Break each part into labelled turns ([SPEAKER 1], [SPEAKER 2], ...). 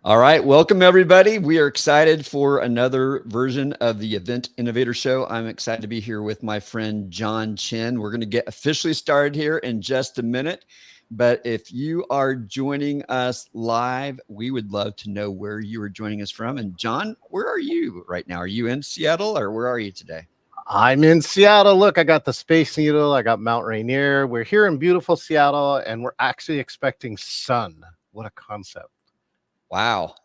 [SPEAKER 1] All right, welcome everybody. We are excited for another version of the Event Innovator Show. I'm excited to be here with my friend John Chen. We're going to get officially started here in just a minute. But if you are joining us live, we would love to know where you are joining us from. And John, where are you right now? Are you in Seattle or where are you today?
[SPEAKER 2] I'm in Seattle. Look, I got the Space Needle. I got Mount Rainier. We're here in beautiful Seattle, and we're actually expecting sun. What a concept.
[SPEAKER 1] Wow.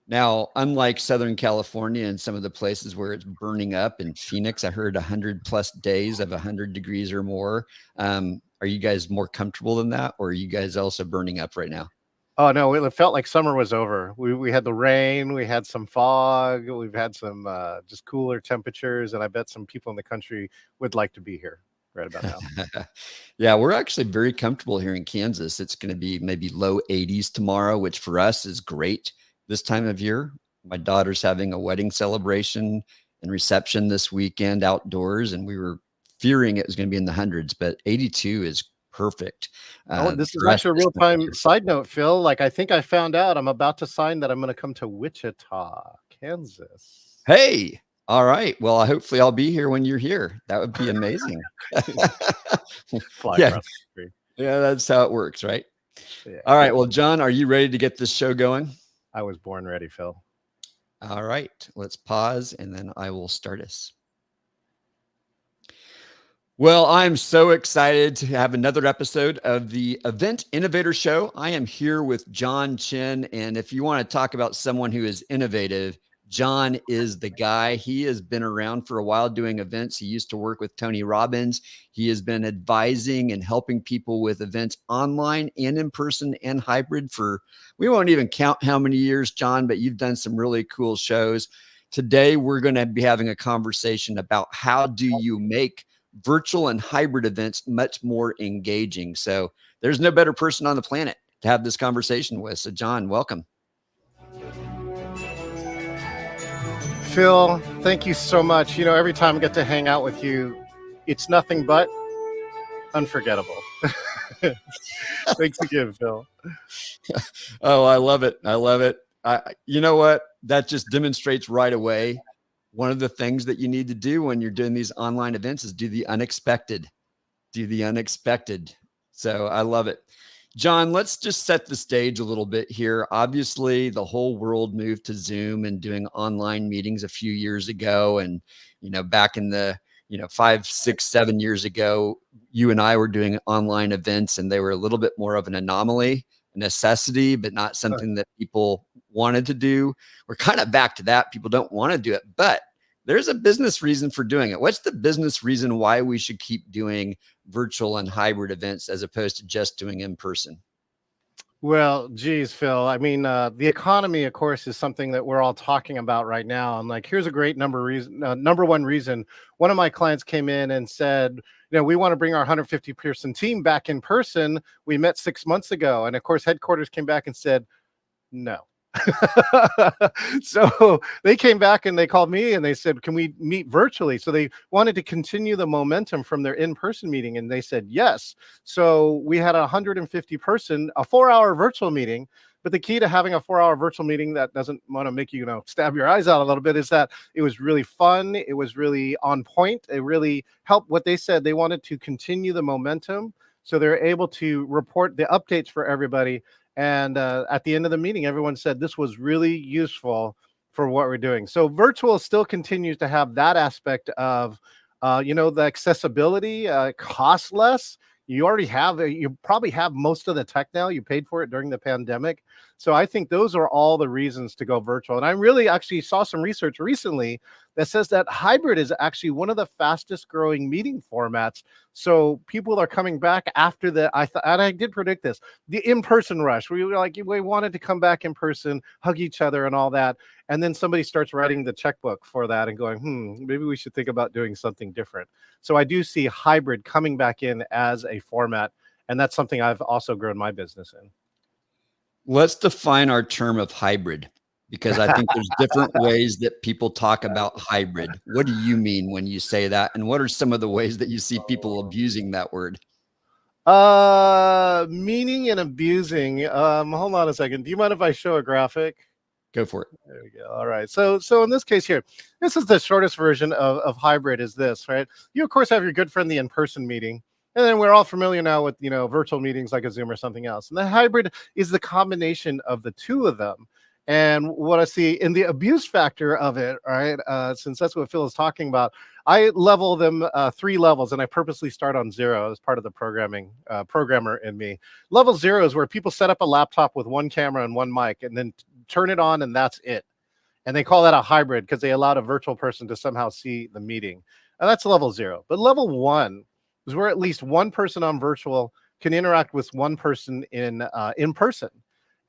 [SPEAKER 1] Now, unlike Southern California and some of the places where it's burning up in Phoenix, I heard 100+ days of 100 degrees or more. Are you guys more comfortable than that? Or are you guys also burning up right now?
[SPEAKER 2] Oh, no, it felt like summer was over. We had the rain. We had some fog. We've had some just cooler temperatures. And I bet some people in the country would like to be here right about now.
[SPEAKER 1] Yeah, we're actually very comfortable here in Kansas. It's going to be maybe low 80s tomorrow, which for us is great this time of year. My daughter's having a wedding celebration and reception this weekend outdoors, and we were fearing it was going to be in the hundreds, but 82 is perfect.
[SPEAKER 2] Oh, this is
[SPEAKER 1] For us
[SPEAKER 2] actually a
[SPEAKER 1] this
[SPEAKER 2] real
[SPEAKER 1] time of
[SPEAKER 2] time
[SPEAKER 1] year.
[SPEAKER 2] side note, Phil. Like, I think I found out I'm about to sign that I'm going to come to Wichita, Kansas.
[SPEAKER 1] Hey, all right. Well, hopefully I'll be here when you're here. That would be amazing.
[SPEAKER 2] Fly
[SPEAKER 1] Yeah,
[SPEAKER 2] across the street.
[SPEAKER 1] yeah, that's how it works, right?
[SPEAKER 2] Yeah,
[SPEAKER 1] All right. Well, John, are you ready to get this show going?
[SPEAKER 2] I was born ready, Phil.
[SPEAKER 1] All right. Let's pause and then I will start us. Well, I'm so excited to have another episode of the Event Innovator Show. I am here with John Chen. And if you want to talk about someone who is innovative, John is the guy. He has been around for a while doing events. He used to work with Tony Robbins. He has been advising and helping people with events online and in person and hybrid for, we won't even count how many years, John, but you've done some really cool shows. Today, we're going to be having a conversation about how do you make virtual and hybrid events much more engaging. So there's no better person on the planet to have this conversation with. So John, welcome.
[SPEAKER 2] Phil, thank you so much. You know, every time I get to hang out with you, it's nothing but unforgettable. Thanks again, Phil.
[SPEAKER 1] Oh, I love it. I love it. You know what? That just demonstrates right away. One of the things that you need to do when you're doing these online events is do the unexpected. Do the unexpected. So I love it. John, let's just set the stage a little bit here. Obviously, the whole world moved to Zoom and doing online meetings a few years ago. And, back in the, 5, 6, 7 years ago, you and I were doing online events and they were a little bit more of an anomaly, a necessity, but not something that people wanted to do. We're kind of back to that. People don't want to do it, but there's a business reason for doing it. What's the business reason why we should keep doing virtual and hybrid events as opposed to just doing in person?
[SPEAKER 2] Well, geez, Phil. I mean, the economy, of course, is something that we're all talking about right now. And like, here's a great number one reason. One of my clients came in and said, we want to bring our 150-person team back in person. We met 6 months ago. And of course, headquarters came back and said, no. So they came back and they called me and they said, can we meet virtually? So they wanted to continue the momentum from their in-person meeting. And they said, yes. So we had a 150-person, a 4-hour virtual meeting. But the key to having a 4-hour virtual meeting that doesn't want to make you, stab your eyes out a little bit is that it was really fun. It was really on point. It really helped. What they said, they wanted to continue the momentum. So they're able to report the updates for everybody. And at the end of the meeting, everyone said this was really useful for what we're doing. So virtual still continues to have that aspect of, the accessibility, cost less. You already have, you probably have most of the tech now. You paid for it during the pandemic. So I think those are all the reasons to go virtual. And I really actually saw some research recently that says that hybrid is actually one of the fastest growing meeting formats. So people are coming back after and I did predict this, the in-person rush. We wanted to come back in person, hug each other and all that. And then somebody starts writing the checkbook for that and going, maybe we should think about doing something different. So I do see hybrid coming back in as a format. And that's something I've also grown my business in.
[SPEAKER 1] Let's define our term of hybrid, because I think there's different ways that people talk about hybrid. What do you mean when you say that? And what are some of the ways that you see people abusing that word?
[SPEAKER 2] Meaning and abusing. Hold on a second. Do you mind if I show a graphic?
[SPEAKER 1] Go for it.
[SPEAKER 2] There we go. All right. So in this case here, this is the shortest version of hybrid is this, right? You of course have your good friend, the in-person meeting. And then we're all familiar now with, virtual meetings like a Zoom or something else. And the hybrid is the combination of the two of them. And what I see in the abuse factor of it, right? Since that's what Phil is talking about, I level them 3 levels, and I purposely start on 0 as part of the programmer in me. Level 0 is where people set up a laptop with one camera and one mic, and then turn it on, and that's it. And they call that a hybrid because they allowed a virtual person to somehow see the meeting. And that's level 0. But level 1 is where at least one person on virtual can interact with one person in person.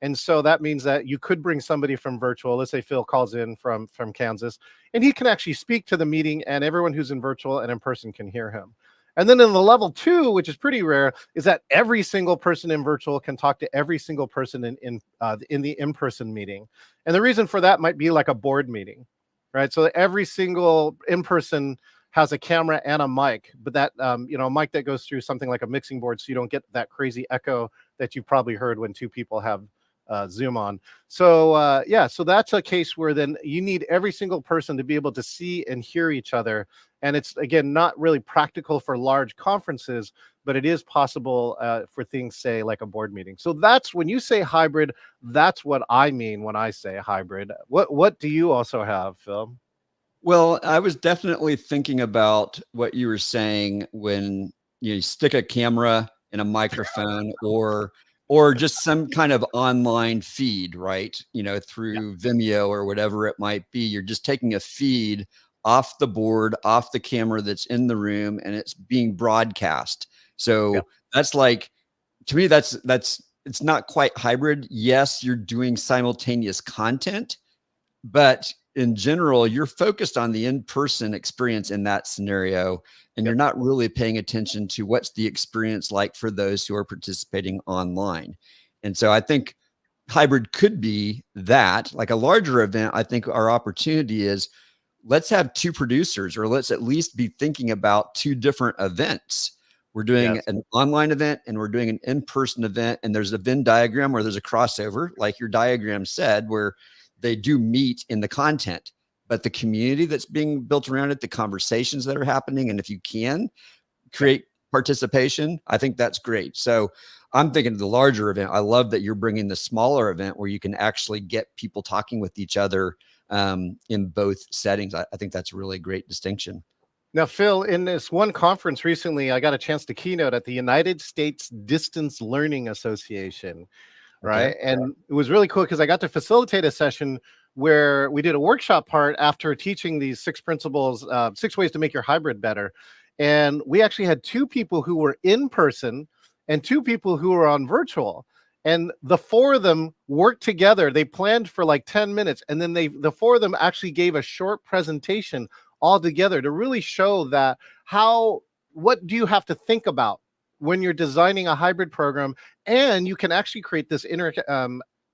[SPEAKER 2] And so that means that you could bring somebody from virtual. Let's say Phil calls in from Kansas, and he can actually speak to the meeting, and everyone who's in virtual and in person can hear him. And then in the level 2, which is pretty rare, is that every single person in virtual can talk to every single person in the in-person meeting. And the reason for that might be like a board meeting, right? So every single in-person has a camera and a mic, but that a mic that goes through something like a mixing board, so you don't get that crazy echo that you probably heard when 2 people have Zoom on. So so that's a case where then you need every single person to be able to see and hear each other. And it's, again, not really practical for large conferences, but it is possible for things, say, like a board meeting. So that's when you say hybrid, that's what I mean when I say hybrid. What do you also have, Phil?
[SPEAKER 1] Well, I was definitely thinking about what you were saying when you stick a camera and a microphone or just some kind of online feed, right? Through Vimeo or whatever it might be. You're just taking a feed off the board, off the camera that's in the room, and it's being broadcast. So that's like, to me, that's it's not quite hybrid. Yes, you're doing simultaneous content, but in general, you're focused on the in-person experience in that scenario, and you're not really paying attention to what's the experience like for those who are participating online. And so I think hybrid could be that. Like a larger event, I think our opportunity is, let's have 2 producers, or let's at least be thinking about 2 different events. We're doing an online event and we're doing an in-person event, and there's a Venn diagram where there's a crossover, like your diagram said, where they do meet in the content, but the community that's being built around it, the conversations that are happening, and if you can create participation, I think that's great. So I'm thinking of the larger event. I love that you're bringing the smaller event where you can actually get people talking with each other in both settings. I think that's a really great distinction.
[SPEAKER 2] Now, Phil, in this one conference recently, I got a chance to keynote at the United States Distance Learning Association. Right. And it was really cool because I got to facilitate a session where we did a workshop part after teaching these 6 principles, 6 ways to make your hybrid better. And we actually had 2 people who were in person and 2 people who were on virtual. And the 4 of them worked together. They planned for like 10 minutes. And then the 4 of them actually gave a short presentation all together to really show that what do you have to think about when you're designing a hybrid program, and you can actually create this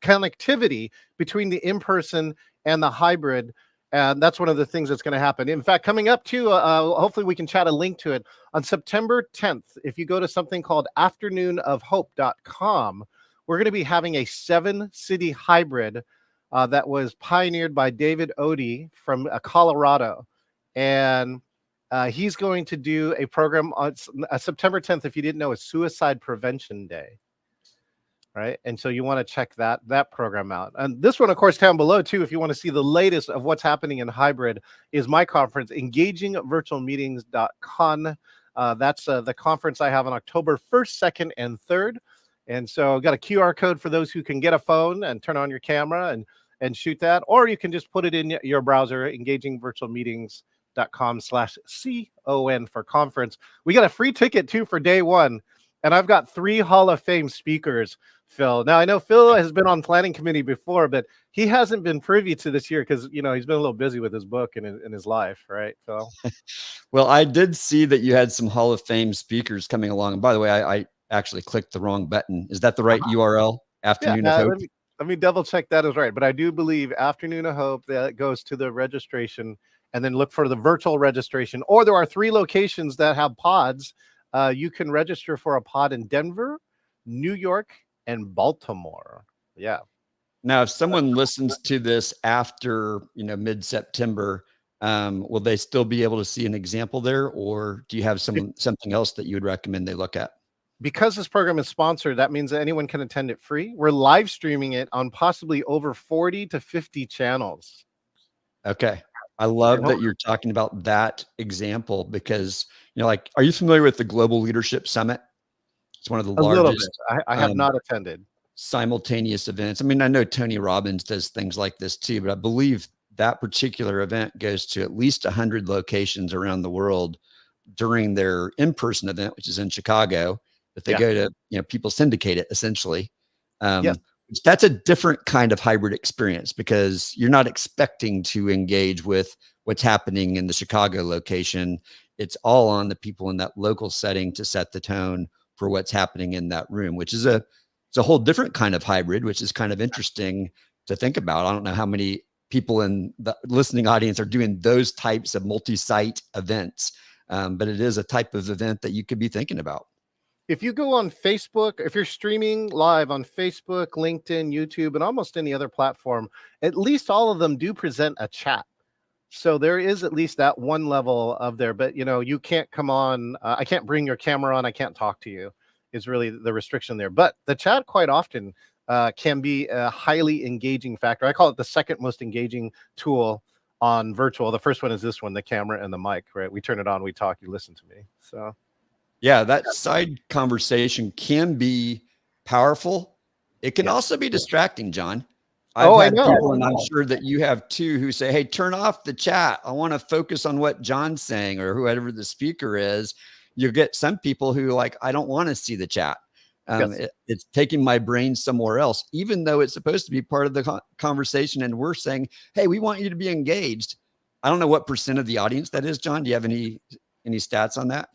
[SPEAKER 2] connectivity between the in-person and the hybrid. And that's one of the things that's going to happen. In fact, coming up too, hopefully we can chat a link to it on September 10th. If you go to something called afternoonofhope.com, we're going to be having a 7-city hybrid that was pioneered by David Odie from Colorado. And he's going to do a program on September 10th. If you didn't know, it's Suicide Prevention Day, right? And so you want to check that program out. And this one, of course, down below too, if you want to see the latest of what's happening in hybrid, is my conference, engagingvirtualmeetings.con. That's the conference I have on October 1st, 2nd, and 3rd. And so I've got a QR code for those who can get a phone and turn on your camera and shoot that, or you can just put it in your browser, engagingvirtualmeetings.com/CON for conference. We got a free ticket too for day 1, and I've got 3 Hall of Fame speakers, Phil. Now I know Phil has been on planning committee before, but he hasn't been privy to this year because he's been a little busy with his book and in his life, right, Phil?
[SPEAKER 1] Well, I did see that you had some Hall of Fame speakers coming along. And by the way, I actually clicked the wrong button. Is that the right URL? Afternoon of Hope.
[SPEAKER 2] Let me double check that is right, but I do believe Afternoon of Hope, that goes to the registration, and then look for the virtual registration. Or there are 3 locations that have pods. You can register for a pod in Denver, New York, and Baltimore. Yeah.
[SPEAKER 1] Now, if someone listens to this after, mid-September, will they still be able to see an example there, or do you have something else that you would recommend they look at?
[SPEAKER 2] Because this program is sponsored, that means that anyone can attend it free. We're live streaming it on possibly over 40 to 50 channels.
[SPEAKER 1] Okay. I love that you're talking about that example because, like, are you familiar with the Global Leadership Summit? It's one of the
[SPEAKER 2] A little
[SPEAKER 1] largest
[SPEAKER 2] bit. I have not attended.
[SPEAKER 1] simultaneous events. I mean, I know Tony Robbins does things like this too, but I believe that particular event goes to at least 100 locations around the world during their in-person event, which is in Chicago, that they go to, people syndicate it essentially.
[SPEAKER 2] Yes.
[SPEAKER 1] That's a different kind of hybrid experience because you're not expecting to engage with what's happening in the Chicago location. It's all on the people in that local setting to set the tone for what's happening in that room, which is it's a whole different kind of hybrid, which is kind of interesting to think about. I don't know how many people in the listening audience are doing those types of multi-site events, but it is a type of event that you could be thinking about.
[SPEAKER 2] If you go on Facebook, if you're streaming live on Facebook, LinkedIn, YouTube, and almost any other platform, at least all of them do present a chat. So there is at least that one level of there, but you can't come on. I can't bring your camera on. I can't talk to you is really the restriction there. But the chat quite often can be a highly engaging factor. I call it the second most engaging tool on virtual. The first one is this one, the camera and the mic, right? We turn it on, we talk, you listen to me. So
[SPEAKER 1] yeah, that side conversation can be powerful. It can also be distracting, John. I've had people, and I'm sure that you have too, who say, hey, turn off the chat. I want to focus on what John's saying or whoever the speaker is. You get some people who I don't want to see the chat. It's taking my brain somewhere else, even though it's supposed to be part of the conversation. And we're saying, hey, we want you to be engaged. I don't know what % of the audience that is, John. Do you have any stats on that?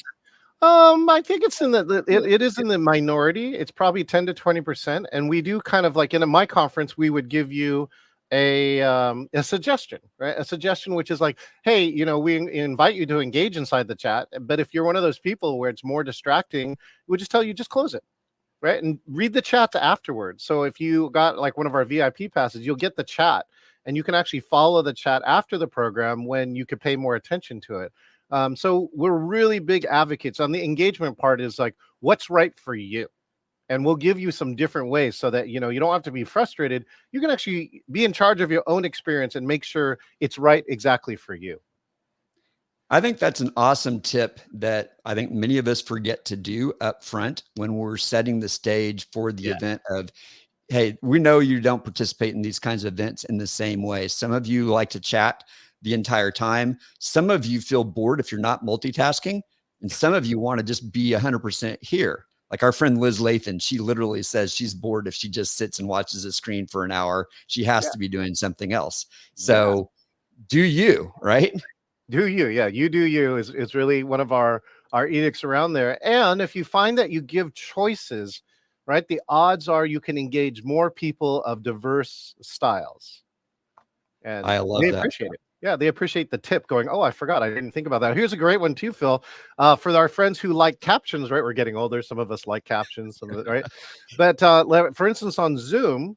[SPEAKER 2] I think it's in it is in the minority. It's probably 10 to 20%. And we do kind of like in my conference, we would give you a suggestion, right? A suggestion, which is like, hey, we invite you to engage inside the chat. But if you're one of those people where it's more distracting, we just tell you, just close it, right? And read the chat afterwards. So if you got like one of our VIP passes, you'll get the chat and you can actually follow the chat after the program when you could pay more attention to it. So we're really big advocates on the engagement part is like, what's right for you? And we'll give you some different ways so that, you don't have to be frustrated. You can actually be in charge of your own experience and make sure it's right exactly for you.
[SPEAKER 1] I think that's an awesome tip that I think many of us forget to do up front when we're setting the stage for the event of, hey, we know you don't participate in these kinds of events in the same way. Some of you like to chat the entire time. Some of you feel bored if you're not multitasking. And some of you want to just be 100% here. Like our friend Liz Lathan, she literally says she's bored if she just sits and watches a screen for an hour. She has to be doing something else. So do you, right?
[SPEAKER 2] Do you? Yeah, you do you is really one of our edicts around there. And if you find that you give choices, right, the odds are you can engage more people of diverse styles. And
[SPEAKER 1] I love
[SPEAKER 2] they
[SPEAKER 1] that.
[SPEAKER 2] appreciate it. Yeah, they appreciate the tip going, oh, I forgot. I didn't think about that. Here's a great one too, Phil. For our friends who like captions, right? We're getting older. Some of us like captions, right? But for instance, on Zoom,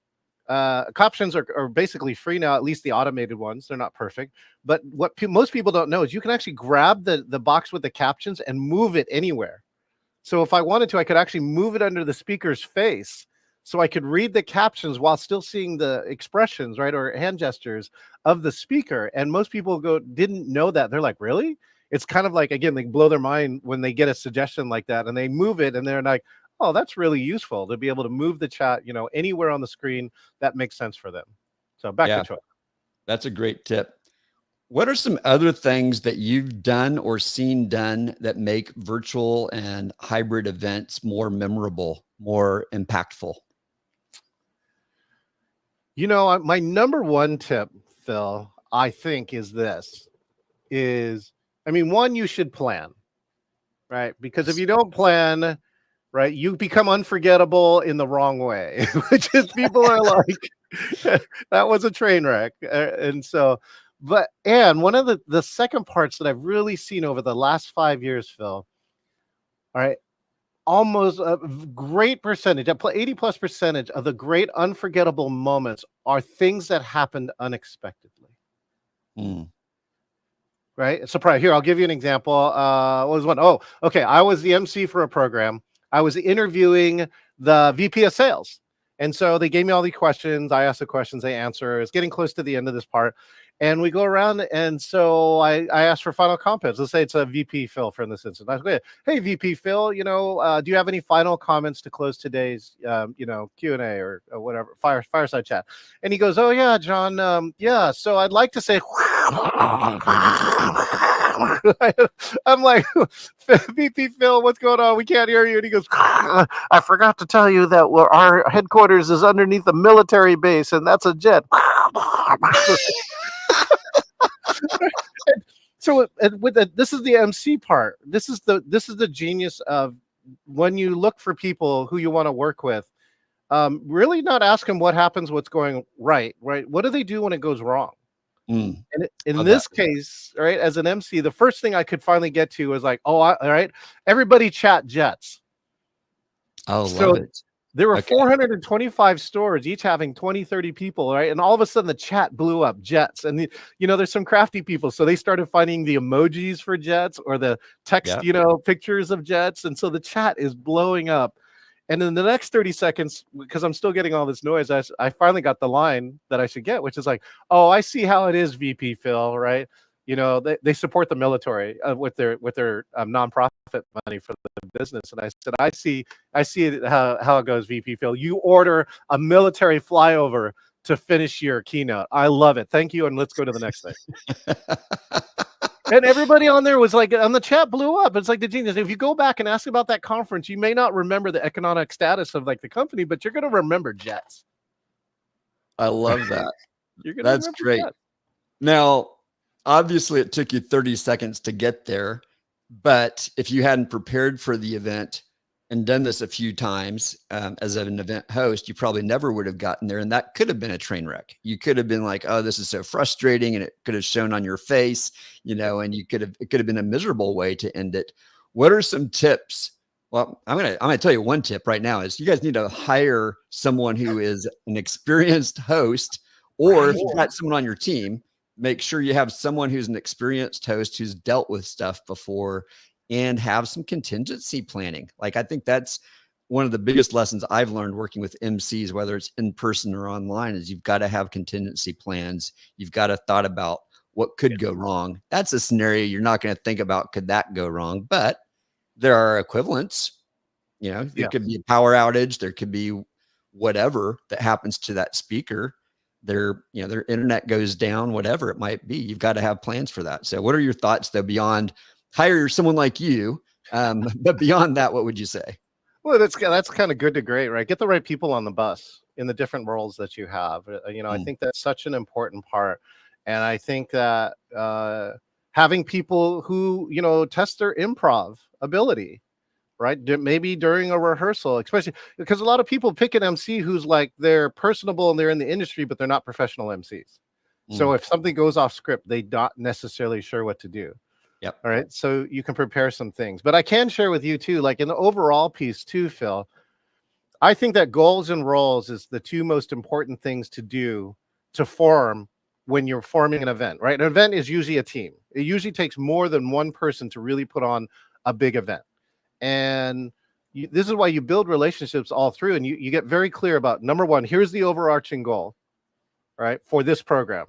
[SPEAKER 2] captions are basically free now, at least the automated ones. They're not perfect. But what most people don't know is you can actually grab the box with the captions and move it anywhere. So if I wanted to, I could actually move it under the speaker's face so I could read the captions while still seeing the expressions, right, or hand gestures of the speaker. And most people didn't know that. They're like, really? It's kind of like, again, they blow their mind when they get a suggestion like that and they move it and they're like, oh, that's really useful to be able to move the chat, anywhere on the screen that makes sense for them. So back to Troy.
[SPEAKER 1] That's a great tip. What are some other things that you've done or seen done that make virtual and hybrid events more memorable, more impactful?
[SPEAKER 2] My number one tip, Phil, I think is one, you should plan, right? Because if you don't plan, right, you become unforgettable in the wrong way, which is people are like, that was a train wreck. And one of the second parts that I've really seen over the last 5 years, Phil, all right, almost a great percentage, 80+% of the great unforgettable moments are things that happened unexpectedly.
[SPEAKER 1] Mm.
[SPEAKER 2] Right? Surprise. Here, I'll give you an example. What was one? Oh, okay. I was the MC for a program. I was interviewing the VP of sales. And so they gave me all these questions. I asked the questions, they answer. It's getting close to the end of this part. And we go around. And so I asked for final comments. Let's say it's a VP Phil for this instance. I go, hey, VP Phil, do you have any final comments to close today's, Q&A or whatever, fireside chat? And he goes, oh, yeah, John. Yeah. So I'd like to say, I'm like, VP Phil, what's going on? We can't hear you. And he goes, I forgot to tell you that our headquarters is underneath a military base, and that's a jet. So this is the MC part. This is the genius of when you look for people who you want to work with. Really not ask them what happens, what's going right. What do they do when it goes wrong?
[SPEAKER 1] Mm.
[SPEAKER 2] And in this case, right, as an MC, the first thing I could finally get to was like, all right, everybody chat jets.
[SPEAKER 1] Oh, love it.
[SPEAKER 2] There were 425 stores, each having 20, 30 people, right? And all of a sudden the chat blew up, jets. And, there's some crafty people. So they started finding the emojis for jets or the text, pictures of jets. And so the chat is blowing up. And in the next 30 seconds, because I'm still getting all this noise, I finally got the line that I should get, which is like, oh, I see how it is, VP Phil, right? They support the military with their nonprofit money for the business. And I said, I see it, how it goes, VP Phil. You order a military flyover to finish your keynote. I love it. Thank you. And let's go to the next thing. And everybody on there was like, on the chat blew up. It's like the genius. If you go back and ask about that conference, you may not remember the economic status of like the company, but you're going to remember jets.
[SPEAKER 1] I love that.
[SPEAKER 2] That's
[SPEAKER 1] great.
[SPEAKER 2] Jets.
[SPEAKER 1] Now, obviously it took you 30 seconds to get there, but if you hadn't prepared for the event and done this a few times as an event host, you probably never would have gotten there. And that could have been a train wreck. You could have been like, oh, this is so frustrating. And it could have shown on your face, and it could have been a miserable way to end it. What are some tips? Well, I'm going to tell you one tip right now is you guys need to hire someone who is an experienced host, or if you've got someone on your team, make sure you have someone who's an experienced host who's dealt with stuff before and have some contingency planning. Like, I think that's one of the biggest lessons I've learned working with MCs, whether it's in person or online, is you've got to have contingency plans. You've got to thought about what could go wrong. That's a scenario you're not going to think about. Could that go wrong? But there are equivalents. There could be a power outage. There could be whatever that happens to that speaker. Their internet goes down, whatever it might be. You've got to have plans for that. So what are your thoughts though, beyond hire someone like you? But beyond that, what would you say?
[SPEAKER 2] Well, that's kind of good to great, right? Get the right people on the bus in the different roles that you have. I think that's such an important part. And I think that having people who, test their improv ability, right? Maybe during a rehearsal, especially because a lot of people pick an MC who's like, they're personable and they're in the industry, but they're not professional MCs. So if something goes off script, they're not necessarily sure what to do.
[SPEAKER 1] Yep.
[SPEAKER 2] All right. So you can prepare some things, but I can share with you too, like in the overall piece too, Phil, I think that goals and roles is the two most important things to do to form when you're forming an event, right? An event is usually a team. It usually takes more than one person to really put on a big event. And this is why you build relationships all through, and you get very clear about, number one, here's the overarching goal, right, for this program,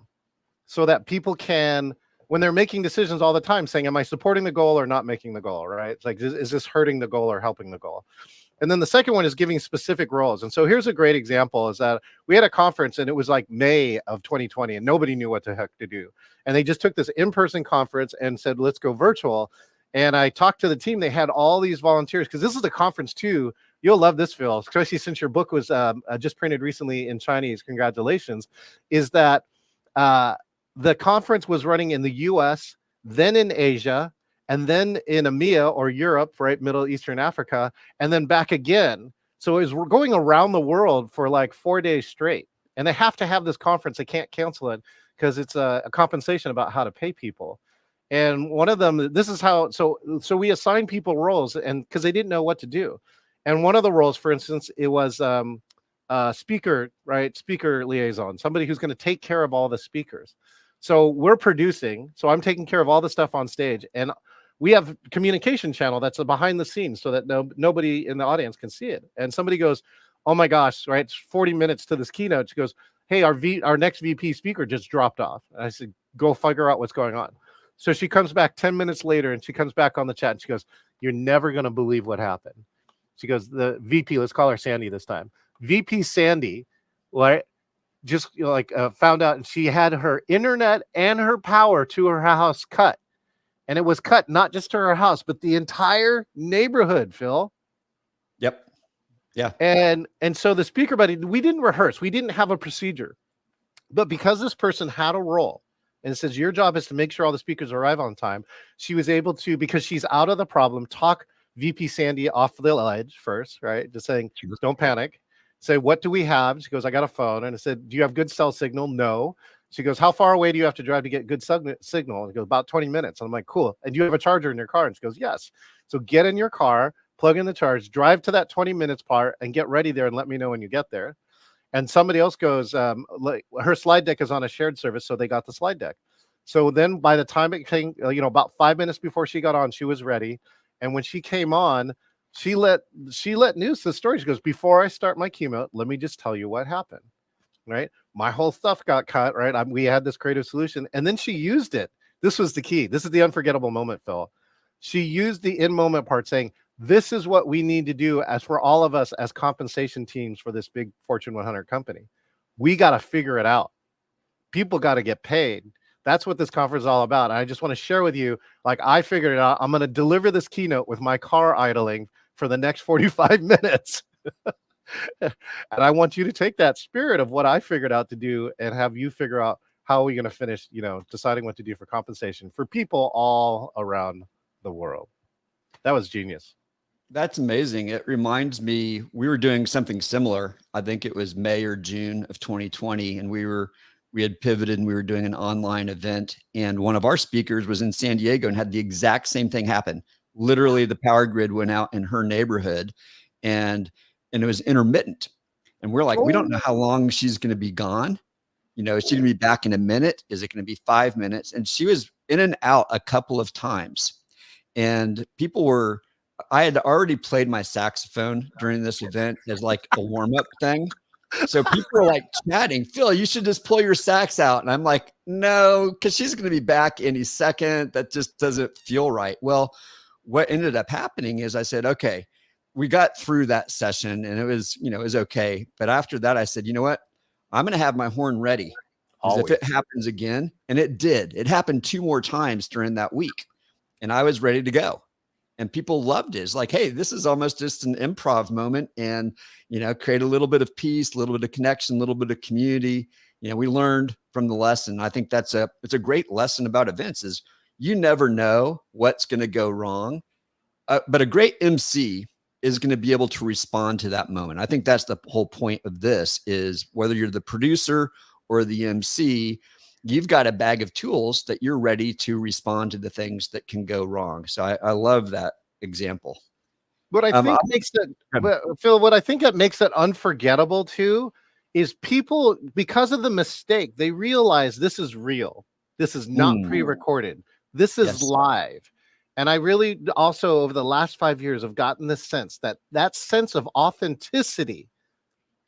[SPEAKER 2] so that people can, when they're making decisions all the time, saying, am I supporting the goal or not making the goal, right? It's like, is this hurting the goal or helping the goal? And then the second one is giving specific roles. And so here's a great example is that we had a conference and it was like May of 2020 and nobody knew what the heck to do. And they just took this in-person conference and said, let's go virtual. And I talked to the team. They had all these volunteers because this is the conference too. You'll love this, Phil, especially since your book was just printed recently in Chinese. Congratulations. Is that the conference was running in the US, then in Asia, and then in EMEA or Europe, right, Middle Eastern Africa, and then back again. So it was going around the world for like 4 days straight. And they have to have this conference. They can't cancel it because it's a compensation about how to pay people. And one of them, this is how, so we assign people roles, and because they didn't know what to do. And one of the roles, for instance, it was speaker, right? Speaker liaison, somebody who's going to take care of all the speakers. So we're producing, so I'm taking care of all the stuff on stage, and we have communication channel that's behind the scenes so that nobody in the audience can see it. And somebody goes, oh my gosh, right? It's 40 minutes to this keynote. She goes, hey, our next VP speaker just dropped off. And I said, go figure out what's going on. So she comes back 10 minutes later, and she comes back on the chat, and she goes, you're never going to believe what happened. She goes, the VP, let's call her Sandy this time. VP Sandy, right, just found out, and she had her internet and her power to her house cut. And it was cut not just to her house, but the entire neighborhood, Phil.
[SPEAKER 1] Yep. Yeah.
[SPEAKER 2] And so the speaker buddy, we didn't rehearse. We didn't have a procedure. But because this person had a role, and it says your job is to make sure all the speakers arrive on time, she was able to, because she's out of the problem, talk VP Sandy off the ledge first, right? Just saying, don't panic. Say, what do we have? She goes, I got a phone. And I said, do you have good cell signal? No. She goes, how far away do you have to drive to get good signal? And it goes, about 20 minutes. And I'm like, cool. And do you have a charger in your car? And she goes, yes. So get in your car, plug in the charge, drive to that 20 minutes part, and get ready there and let me know when you get there. And somebody else goes, her slide deck is on a shared service, so they got the slide deck. So then by the time it came, about 5 minutes before she got on, she was ready. And when she came on, she let news the story. She goes, before I start my keynote, let me just tell you what happened, right? My whole stuff got cut, right? We had this creative solution, and then she used it. This was the key. This is the unforgettable moment, Phil. She used the in-moment part, saying, this is what we need to do as for all of us as compensation teams for this big Fortune 100 company. We got to figure it out. People got to get paid. That's what this conference is all about. And I just want to share with you, like, I figured it out. I'm going to deliver this keynote with my car idling for the next 45 minutes. And I want you to take that spirit of what I figured out to do and have you figure out how are we going to finish, deciding what to do for compensation for people all around the world. That was genius.
[SPEAKER 1] That's amazing. It reminds me, we were doing something similar. I think it was May or June of 2020. And we had pivoted and we were doing an online event. And one of our speakers was in San Diego and had the exact same thing happen. Literally, the power grid went out in her neighborhood and it was intermittent. And we're like, we don't know how long she's going to be gone. Is she going to be back in a minute? Is it going to be 5 minutes? And she was in and out a couple of times. And I had already played my saxophone during this event as like a warm-up thing. So people were like chatting, Phil, you should just pull your sax out. And I'm like, no, because she's going to be back any second. That just doesn't feel right. Well, what ended up happening is I said, okay, we got through that session and it was okay. But after that, I said, you know what? I'm going to have my horn ready. Because if it happens again, and it did, it happened 2 more times during that week. And I was ready to go. And people loved it. It's like, hey, this is almost just an improv moment and, create a little bit of peace, a little bit of connection, a little bit of community. We learned from the lesson. I think it's a great lesson about events is you never know what's going to go wrong. But a great MC is going to be able to respond to that moment. I think that's the whole point of this is whether you're the producer or the MC, you've got a bag of tools that you're ready to respond to the things that can go wrong. So I love that example.
[SPEAKER 2] What I think makes it, Phil, what I think that makes it unforgettable too is people, because of the mistake, they realize this is real. This is not pre-recorded. This is live. And I really also over the last 5 years have gotten this sense that sense of authenticity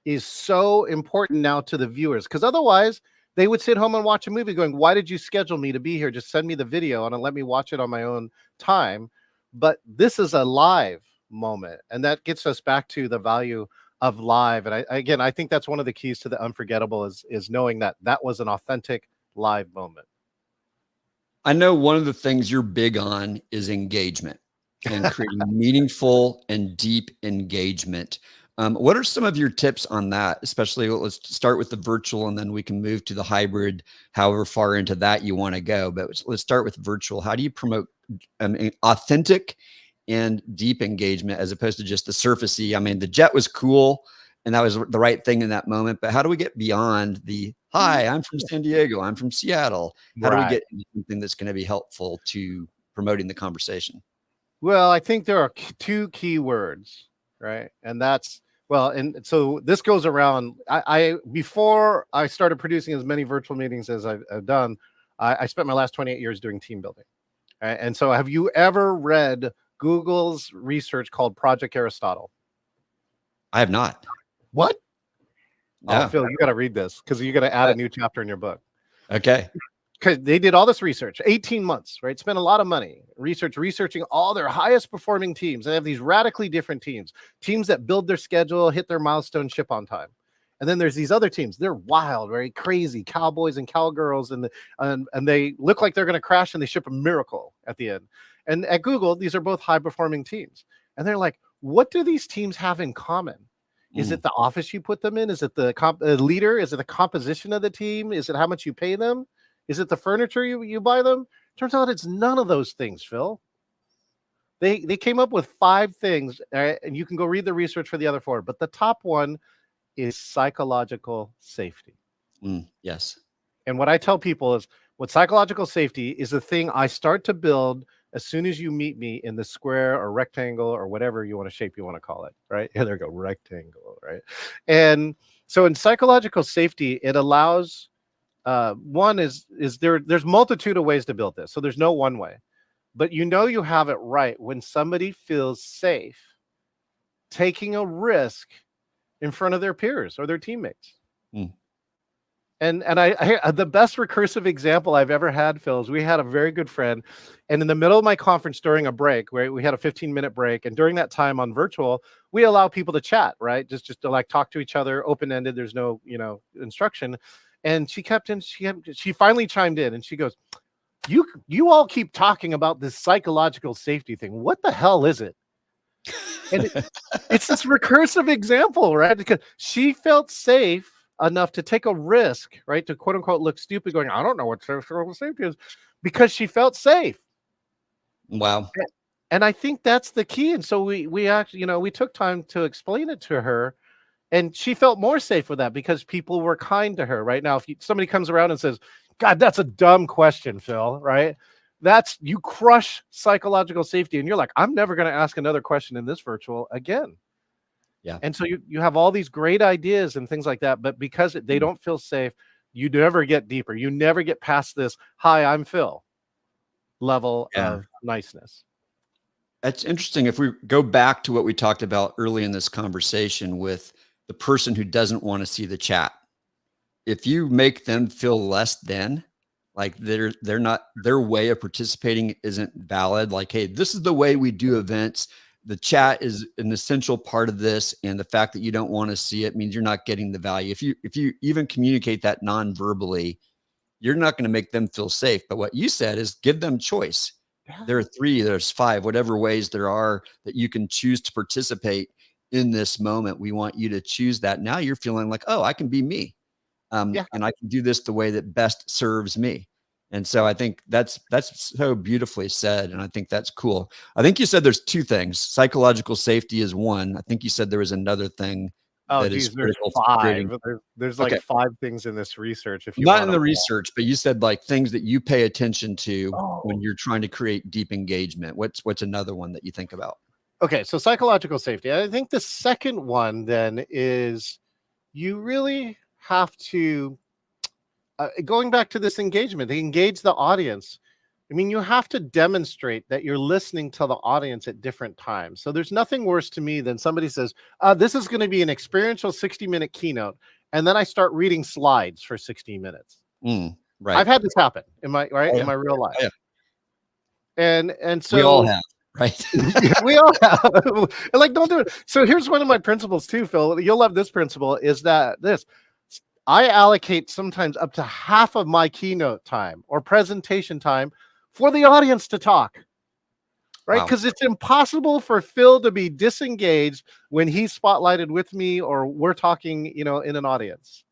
[SPEAKER 2] is so important now to the viewers, because otherwise they would sit home and watch a movie going, why did you schedule me to be here? Just send me the video and let me watch it on my own time. But this is a live moment. And that gets us back to the value of live. And I think that's one of the keys to the unforgettable is knowing that was an authentic live moment.
[SPEAKER 1] I know one of the things you're big on is engagement and creating meaningful and deep engagement. What are some of your tips on that? Especially, let's start with the virtual and then we can move to the hybrid, however far into that you want to go. But let's start with virtual. How do you promote authentic and deep engagement as opposed to just the surfacey? I mean, the jet was cool and that was the right thing in that moment. But how do we get beyond the, hi, I'm from San Diego, I'm from Seattle? How do we get into something that's going to be helpful to promoting the conversation?
[SPEAKER 2] Well, I think there are two key words, right? And that's, well, and so this goes around. Before I started producing as many virtual meetings as I've done, I spent my last 28 years doing team building. Right? And so have you ever read Google's research called Project Aristotle?
[SPEAKER 1] I have not.
[SPEAKER 2] What?
[SPEAKER 1] No.
[SPEAKER 2] Oh, Phil, you got to read this because you got to add a new chapter in your book.
[SPEAKER 1] Okay.
[SPEAKER 2] Because they did all this research, 18 months, right? Spent a lot of money researching all their highest performing teams. They have these radically different teams that build their schedule, hit their milestone, ship on time. And then there's these other teams. They're wild, very crazy cowboys and cowgirls, and they look like they're going to crash, and they ship a miracle at the end. And at Google, these are both high performing teams. And they're like, what do these teams have in common? Is it the office you put them in? Is it the leader? Is it the composition of the team? Is it how much you pay them? Is it the furniture you buy them? Turns out it's none of those things, Phil. They came up with 5 things, and you can go read the research for the other 4. But the top one is psychological safety.
[SPEAKER 1] Yes.
[SPEAKER 2] And what I tell people is, what psychological safety is the thing I start to build as soon as you meet me in the square or rectangle or whatever you want to shape you want to call it, right? Yeah, there we go, rectangle, right? And so in psychological safety, it allows one is there's multitude of ways to build this. So there's no one way, but you have it right when somebody feels safe taking a risk in front of their peers or their teammates. And I the best recursive example I've ever had, Phil, is we had a very good friend, and in the middle of my conference during a break, where we had a 15-minute break, and during that time on virtual, we allow people to chat, right? Just to like talk to each other, open-ended. There's no instruction. And she finally chimed in, and she goes, you all keep talking about this psychological safety thing. What the hell is it? And it's this recursive example, right? Because she felt safe enough to take a risk, right? To quote unquote look stupid, going, I don't know what psychological safety is, because she felt safe.
[SPEAKER 1] Wow.
[SPEAKER 2] And I think that's the key. And so we actually, we took time to explain it to her. And she felt more safe with that because people were kind to her. Right now, if somebody comes around and says, God, that's a dumb question, Phil, right? You crush psychological safety. And you're like, I'm never going to ask another question in this virtual again.
[SPEAKER 1] Yeah.
[SPEAKER 2] And so you have all these great ideas and things like that. But because they don't feel safe, you never get deeper. You never get past this, hi, I'm Phil level of niceness.
[SPEAKER 1] That's interesting. If we go back to what we talked about early in this conversation with the person who doesn't want to see the chat, if you make them feel less than, like they're not, their way of participating isn't valid. Like, hey, this is the way we do events. The chat is an essential part of this. And the fact that you don't want to see it means you're not getting the value. If you even communicate that non-verbally, you're not going to make them feel safe. But what you said is give them choice. There are 3, there's 5, whatever ways there are that you can choose to participate in this moment. We want you to choose that. Now you're feeling like, oh, I can be me. And I can do this the way that best serves me. And so I think that's so beautifully said. And I think that's cool. I think you said there's 2 things. Psychological safety is one. I think you said there was another thing.
[SPEAKER 2] Oh, geez, there's 5. There's like 5 things in this research. If you
[SPEAKER 1] not in the research, but you said like things that you pay attention to when you're trying to create deep engagement. What's another one that you think about?
[SPEAKER 2] Okay, so psychological safety. I think the second one then is you really have to, going back to this engagement, engage the audience. I mean, you have to demonstrate that you're listening to the audience at different times. So there's nothing worse to me than somebody says, this is going to be an experiential 60-minute keynote. And then I start reading slides for 60 minutes.
[SPEAKER 1] Right.
[SPEAKER 2] I've had this happen in my real life. And so
[SPEAKER 1] we all have, right?
[SPEAKER 2] We all have. Like, don't do it. So here's one of my principles too, Phil. You'll love this principle, is that I allocate sometimes up to half of my keynote time or presentation time for the audience to talk, right? Because it's impossible for Phil to be disengaged when he's spotlighted with me or we're talking, in an audience,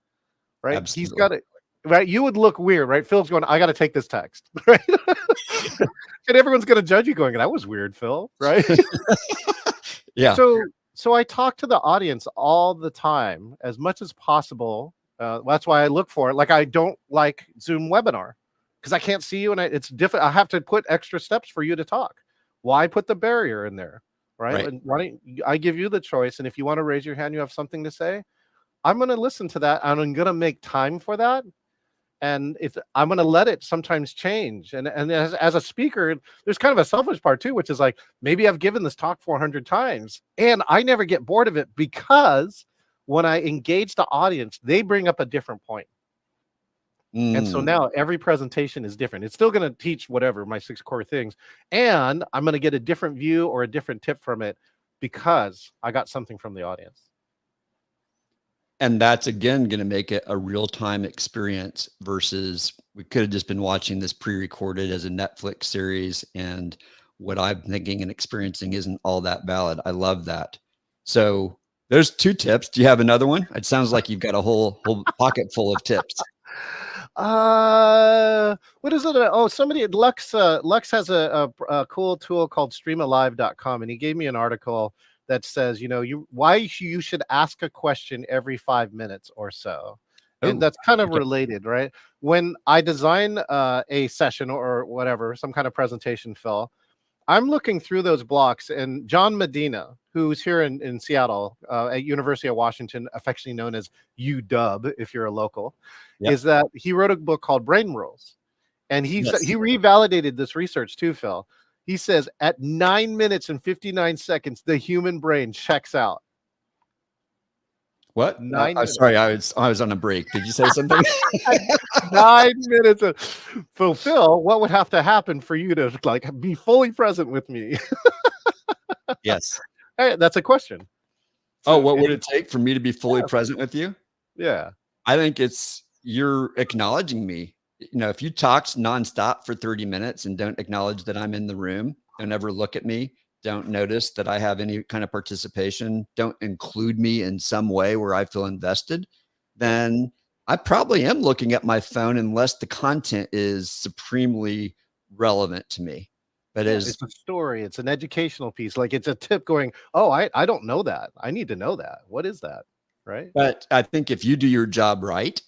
[SPEAKER 2] right?
[SPEAKER 1] Absolutely.
[SPEAKER 2] He's got it, right? You would look weird, right? Phil's going, I got to take this text, right? And everyone's going to judge you going, that was weird, Phil, right?
[SPEAKER 1] Yeah.
[SPEAKER 2] So So I talk to the audience all the time, as much as possible. That's why I look for it. Like, I don't like Zoom webinar because I can't see you, and it's different. I have to put extra steps for you to talk. Why put the barrier in there, right?
[SPEAKER 1] Right.
[SPEAKER 2] And why don't I give you the choice? And if you want to raise your hand, you have something to say, I'm going to listen to that, and I'm going to make time for that. And I'm going to let it sometimes change. And as a speaker, there's kind of a selfish part too, which is like, maybe I've given this talk 400 times and I never get bored of it, because when I engage the audience, they bring up a different point. And so now every presentation is different. It's still going to teach whatever, my 6 core things. And I'm going to get a different view or a different tip from it because I got something from the audience.
[SPEAKER 1] And that's, again, going to make it a real-time experience versus we could have just been watching this pre-recorded as a Netflix series, and what I'm thinking and experiencing isn't all that valid. I love that. So there's 2 tips. Do you have another one? It sounds like you've got a whole pocket full of tips.
[SPEAKER 2] What is it? Oh, somebody, Lux has a cool tool called streamalive.com, and he gave me an article that says, why you should ask a question every 5 minutes or so. And that's kind of related, right? When I design a session or whatever, some kind of presentation, Phil, I'm looking through those blocks, and John Medina, who's here in Seattle at University of Washington, affectionately known as UW if you're a local, is that he wrote a book called Brain Rules. And he revalidated this research too, Phil. He says at 9 minutes and 59 seconds, the human brain checks out.
[SPEAKER 1] What? Sorry, I was on a break. Did you say something?
[SPEAKER 2] 9 minutes. Phil, what would have to happen for you to be fully present with me?
[SPEAKER 1] Yes.
[SPEAKER 2] Hey, that's a question.
[SPEAKER 1] So, what would it take for me to be fully present with you?
[SPEAKER 2] Yeah.
[SPEAKER 1] I think it's you're acknowledging me. If you talked nonstop for 30 minutes and don't acknowledge that I'm in the room, don't ever look at me, don't notice that I have any kind of participation, don't include me in some way where I feel invested, then I probably am looking at my phone unless the content is supremely relevant to me. But
[SPEAKER 2] it's a story, it's an educational piece. Like, it's a tip going, oh, I don't know that. I need to know that. What is that? Right.
[SPEAKER 1] But I think if you do your job right,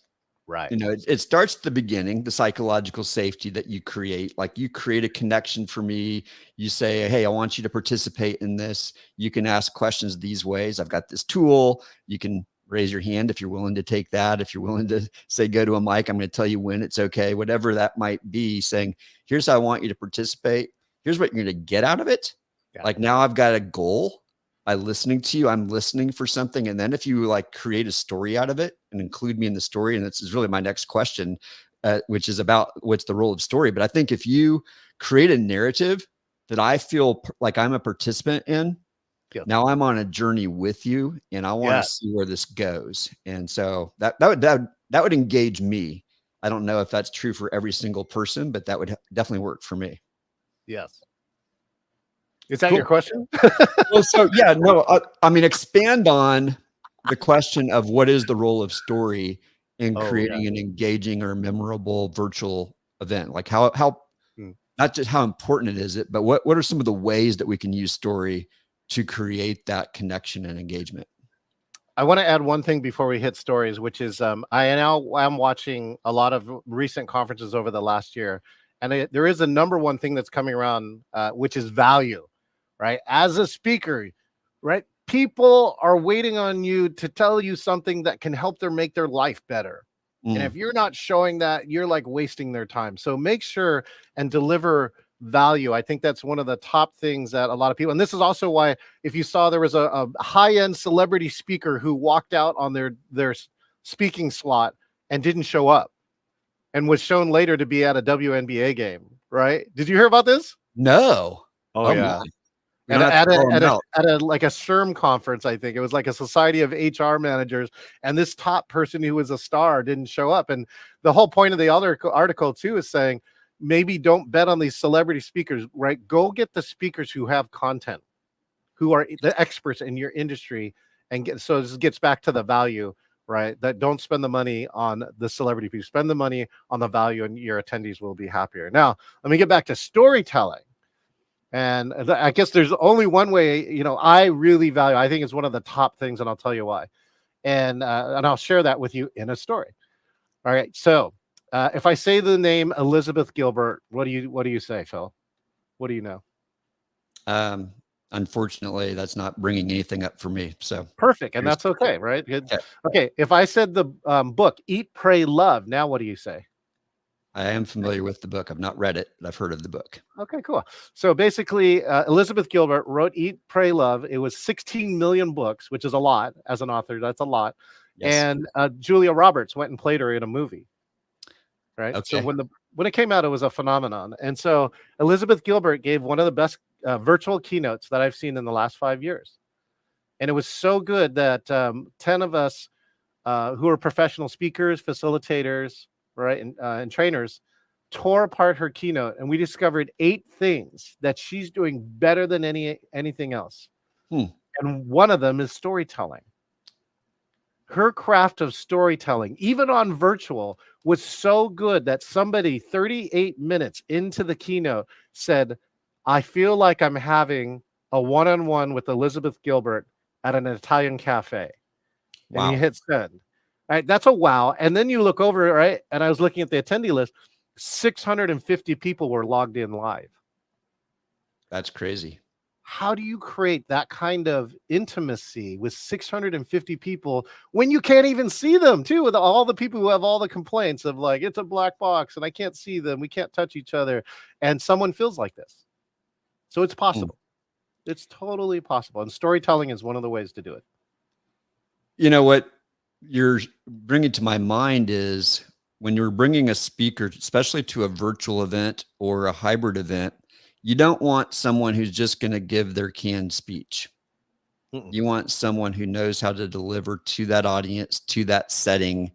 [SPEAKER 2] right.
[SPEAKER 1] It starts at the beginning, the psychological safety that you create. Like, you create a connection for me. You say, hey, I want you to participate in this. You can ask questions these ways. I've got this tool. You can raise your hand if you're willing to take that. If you're willing to say, go to a mic, I'm going to tell you when it's okay, whatever that might be, saying, here's how I want you to participate. Here's what you're going to get out of it. Now I've got a goal. By listening to you, I'm listening for something. And then if you create a story out of it and include me in the story, and this is really my next question, which is about what's the role of story. But I think if you create a narrative that I feel like I'm a participant in, now I'm on a journey with you, and I want to see where this goes. And so that would engage me. I don't know if that's true for every single person, but that would definitely work for me.
[SPEAKER 2] Yes. Is that your question?
[SPEAKER 1] Well, I mean, expand on the question of what is the role of story in creating an engaging or memorable virtual event? Like, how not just how important it is, but what are some of the ways that we can use story to create that connection and engagement?
[SPEAKER 2] I want to add one thing before we hit stories, which is I'm watching a lot of recent conferences over the last year, and there is a number one thing that's coming around, which is value. Right? As a speaker, right? People are waiting on you to tell you something that can help them make their life better. And if you're not showing that, you're wasting their time. So make sure and deliver value. I think that's one of the top things that a lot of people, and this is also why, if you saw, there was a high-end celebrity speaker who walked out on their speaking slot and didn't show up, and was shown later to be at a WNBA game. Right? Did you hear about this?
[SPEAKER 1] No.
[SPEAKER 2] Oh yeah. And at a SHRM conference, I think it was a society of HR managers, and this top person who was a star didn't show up. And the whole point of the other article too is saying, maybe don't bet on these celebrity speakers, right? Go get the speakers who have content, who are the experts in your industry, and so this gets back to the value, right? That don't spend the money on the celebrity piece, spend the money on the value, and your attendees will be happier. Now, let me get back to storytelling. And I guess there's only one way, I really value, I think it's one of the top things, and I'll tell you why. And I'll share that with you in a story. All right. So if I say the name Elizabeth Gilbert, what do you say, Phil? What do you know?
[SPEAKER 1] Unfortunately, that's not bringing anything up for me. So
[SPEAKER 2] Perfect. And that's okay, right? Good.
[SPEAKER 1] okay.
[SPEAKER 2] Okay. If I said the book Eat, Pray, Love, now what do you say?
[SPEAKER 1] I am familiar with the book. I've not read it, but I've heard of the book.
[SPEAKER 2] Okay, cool. So basically, Elizabeth Gilbert wrote Eat, Pray, Love. It was 16 million books, which is a lot as an author. That's a lot.
[SPEAKER 1] Yes.
[SPEAKER 2] And Julia Roberts went and played her in a movie. Right.
[SPEAKER 1] Okay.
[SPEAKER 2] So when it came out, it was a phenomenon. And so Elizabeth Gilbert gave one of the best virtual keynotes that I've seen in the last 5 years. And it was so good that 10 of us who are professional speakers, facilitators, right, and trainers tore apart her keynote, and we discovered 8 things that she's doing better than anything else. And one of them is storytelling. Her craft of storytelling, even on virtual, was so good that somebody 38 minutes into the keynote said, I feel like I'm having a one-on-one with Elizabeth Gilbert at an Italian cafe. Wow. And you hit send. All right, that's a wow. And then you look over, right? And I was looking at the attendee list. 650 people were logged in live.
[SPEAKER 1] That's crazy.
[SPEAKER 2] How do you create that kind of intimacy with 650 people when you can't even see them, too, with all the people who have all the complaints of like, it's a black box and I can't see them. We can't touch each other. And someone feels like this. So it's possible. It's totally possible. And storytelling is one of the ways to do it.
[SPEAKER 1] You know what you're bringing to my mind is when you're bringing a speaker, especially to a virtual event or a hybrid event, you don't want someone who's just going to give their canned speech. You want someone who knows how to deliver to that audience, to that setting,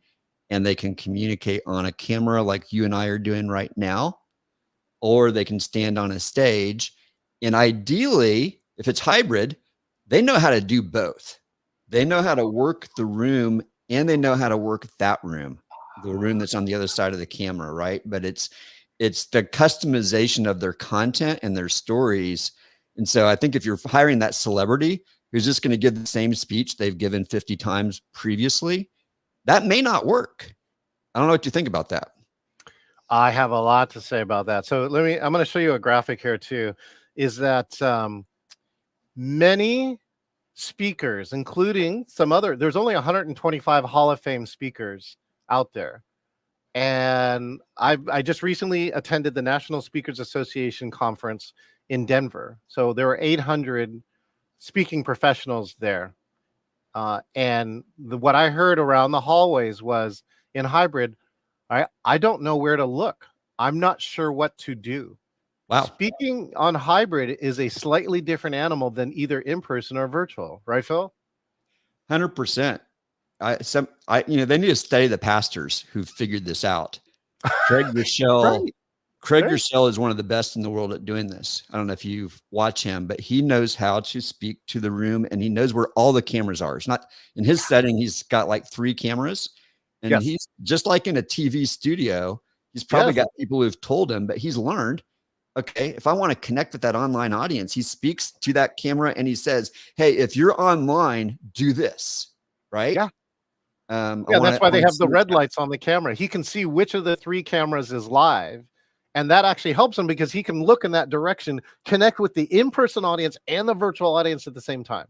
[SPEAKER 1] and they can communicate on a camera like you and I are doing right now, or they can stand on a stage. And ideally, if it's hybrid, they know how to do both. They know how to work the room and they know how to work that room, the room that's on the other side of the camera, right? But it's the customization of their content and their stories. And so I think if you're hiring that celebrity who's just going to give the same speech they've given 50 times previously, that may not work. I don't know what you think about that.
[SPEAKER 2] I have a lot to say about that. So I'm going to show you a graphic here too, is that many speakers, including there's only 125 Hall of Fame speakers out there. And I just recently attended the National Speakers Association conference in Denver. So there were 800 speaking professionals there. And what I heard around the hallways was in hybrid, I don't know where to look. I'm not sure what to do. Wow. Speaking on hybrid is a slightly different animal than either in person or virtual. Right, Phil?
[SPEAKER 1] 100%. They need to study the pastors who figured this out. Craig Rochelle. Right. Craig Rochelle is one of the best in the world at doing this. I don't know if you've watched him, but he knows how to speak to the room and he knows where all the cameras are. It's not in his setting. He's got like 3 cameras and he's just like in a TV studio. He's probably got people who've told him, but he's learned, okay, if I want to connect with that online audience, he speaks to that camera and he says, hey, if you're online, do this. Right.
[SPEAKER 2] Yeah. That's why they have the red lights on the camera. He can see which of the 3 cameras is live. And that actually helps him because he can look in that direction, connect with the in-person audience and the virtual audience at the same time.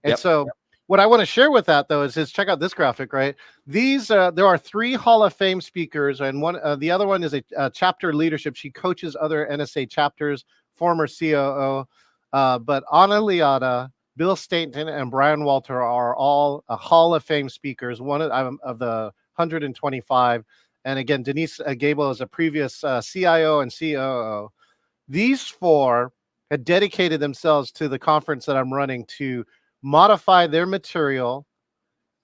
[SPEAKER 2] And so what I want to share with that, though, is check out this graphic, right? These there are 3 Hall of Fame speakers, and the other one is a chapter leadership. She coaches other NSA chapters, former COO. But Anna Liata, Bill Stainton, and Brian Walter are all Hall of Fame speakers, one of the 125. And again, Denise Gable is a previous CIO and COO. These 4 had dedicated themselves to the conference that I'm running to modify their material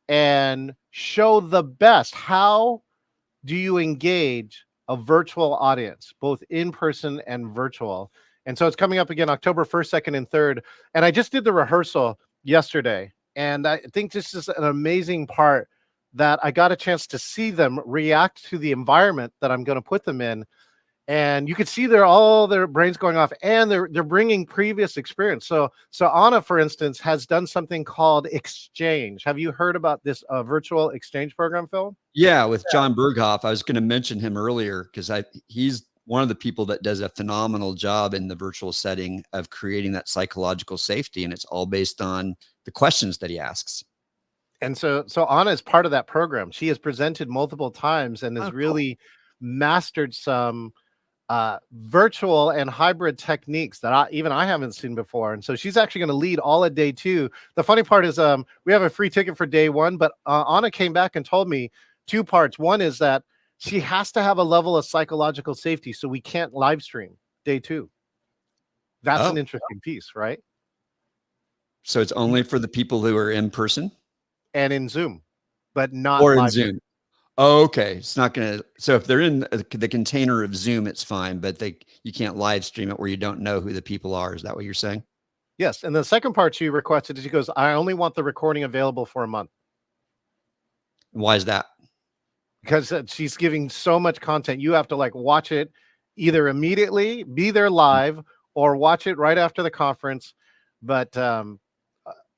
[SPEAKER 2] and show the best. How do you engage a virtual audience, both in person and virtual? And so it's coming up again, October 1st, 2nd, and 3rd. And I just did the rehearsal yesterday. And I think this is an amazing part that I got a chance to see them react to the environment that I'm going to put them in. and you could see all their brains going off, and they're bringing previous experience. So Anna, for instance, has done something called exchange. Have you heard about this virtual exchange program, Phil?
[SPEAKER 1] Yeah, with John Berghoff. I was going to mention him earlier because he's one of the people that does a phenomenal job in the virtual setting of creating that psychological safety, and it's all based on the questions that he asks.
[SPEAKER 2] And so Anna is part of that program. She has presented multiple times and has really mastered some virtual and hybrid techniques that I haven't seen before. And so she's actually going to lead all of day 2. The funny part is we have a free ticket for day 1, but Anna came back and told me 2 parts. One is that she has to have a level of psychological safety, so we can't live stream day 2. That's an interesting piece, right?
[SPEAKER 1] So it's only for the people who are in person
[SPEAKER 2] and in Zoom, but not
[SPEAKER 1] or
[SPEAKER 2] live
[SPEAKER 1] in Zoom. Oh, okay. It's not going to, so if they're in the container of Zoom, it's fine, but you can't live stream it where you don't know who the people are. Is that what you're saying?
[SPEAKER 2] Yes. And the second part she requested is she goes, I only want the recording available for a month.
[SPEAKER 1] Why is that?
[SPEAKER 2] Because she's giving so much content. You have to like watch it either immediately, be there live, or watch it right after the conference. But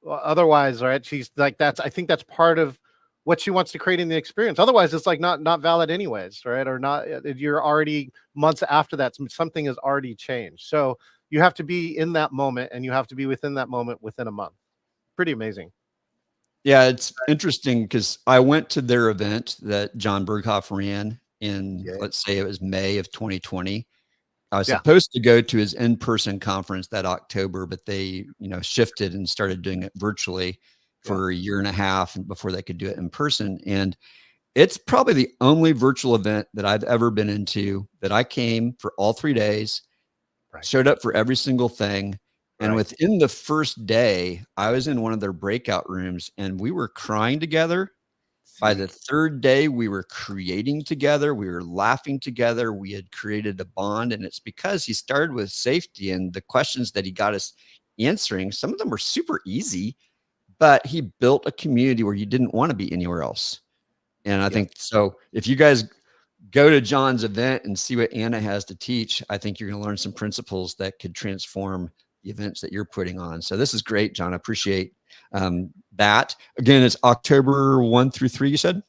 [SPEAKER 2] otherwise, right, she's like, I think that's part of what she wants to create in the experience. Otherwise, it's like not valid anyways, right? Or not, you're already months after that, something has already changed. So you have to be in that moment, and you have to be within that moment within a month. Pretty amazing.
[SPEAKER 1] Yeah, it's interesting because I went to their event that John Berghoff ran in, let's say it was May of 2020. I was supposed to go to his in-person conference that October, but they, shifted and started doing it virtually for a year and a half before they could do it in person. And it's probably the only virtual event that I've ever been into that I came for all 3 days, showed up for every single thing. And within the first day, I was in one of their breakout rooms and we were crying together. By the third day, we were creating together. We were laughing together. We had created a bond. And it's because he started with safety, and the questions that he got us answering, some of them were super easy, but he built a community where you didn't want to be anywhere else. And I think so. If you guys go to John's event and see what Anna has to teach, I think you're going to learn some principles that could transform the events that you're putting on. So this is great, John. I appreciate that. Again, it's October 1 through 3, you said?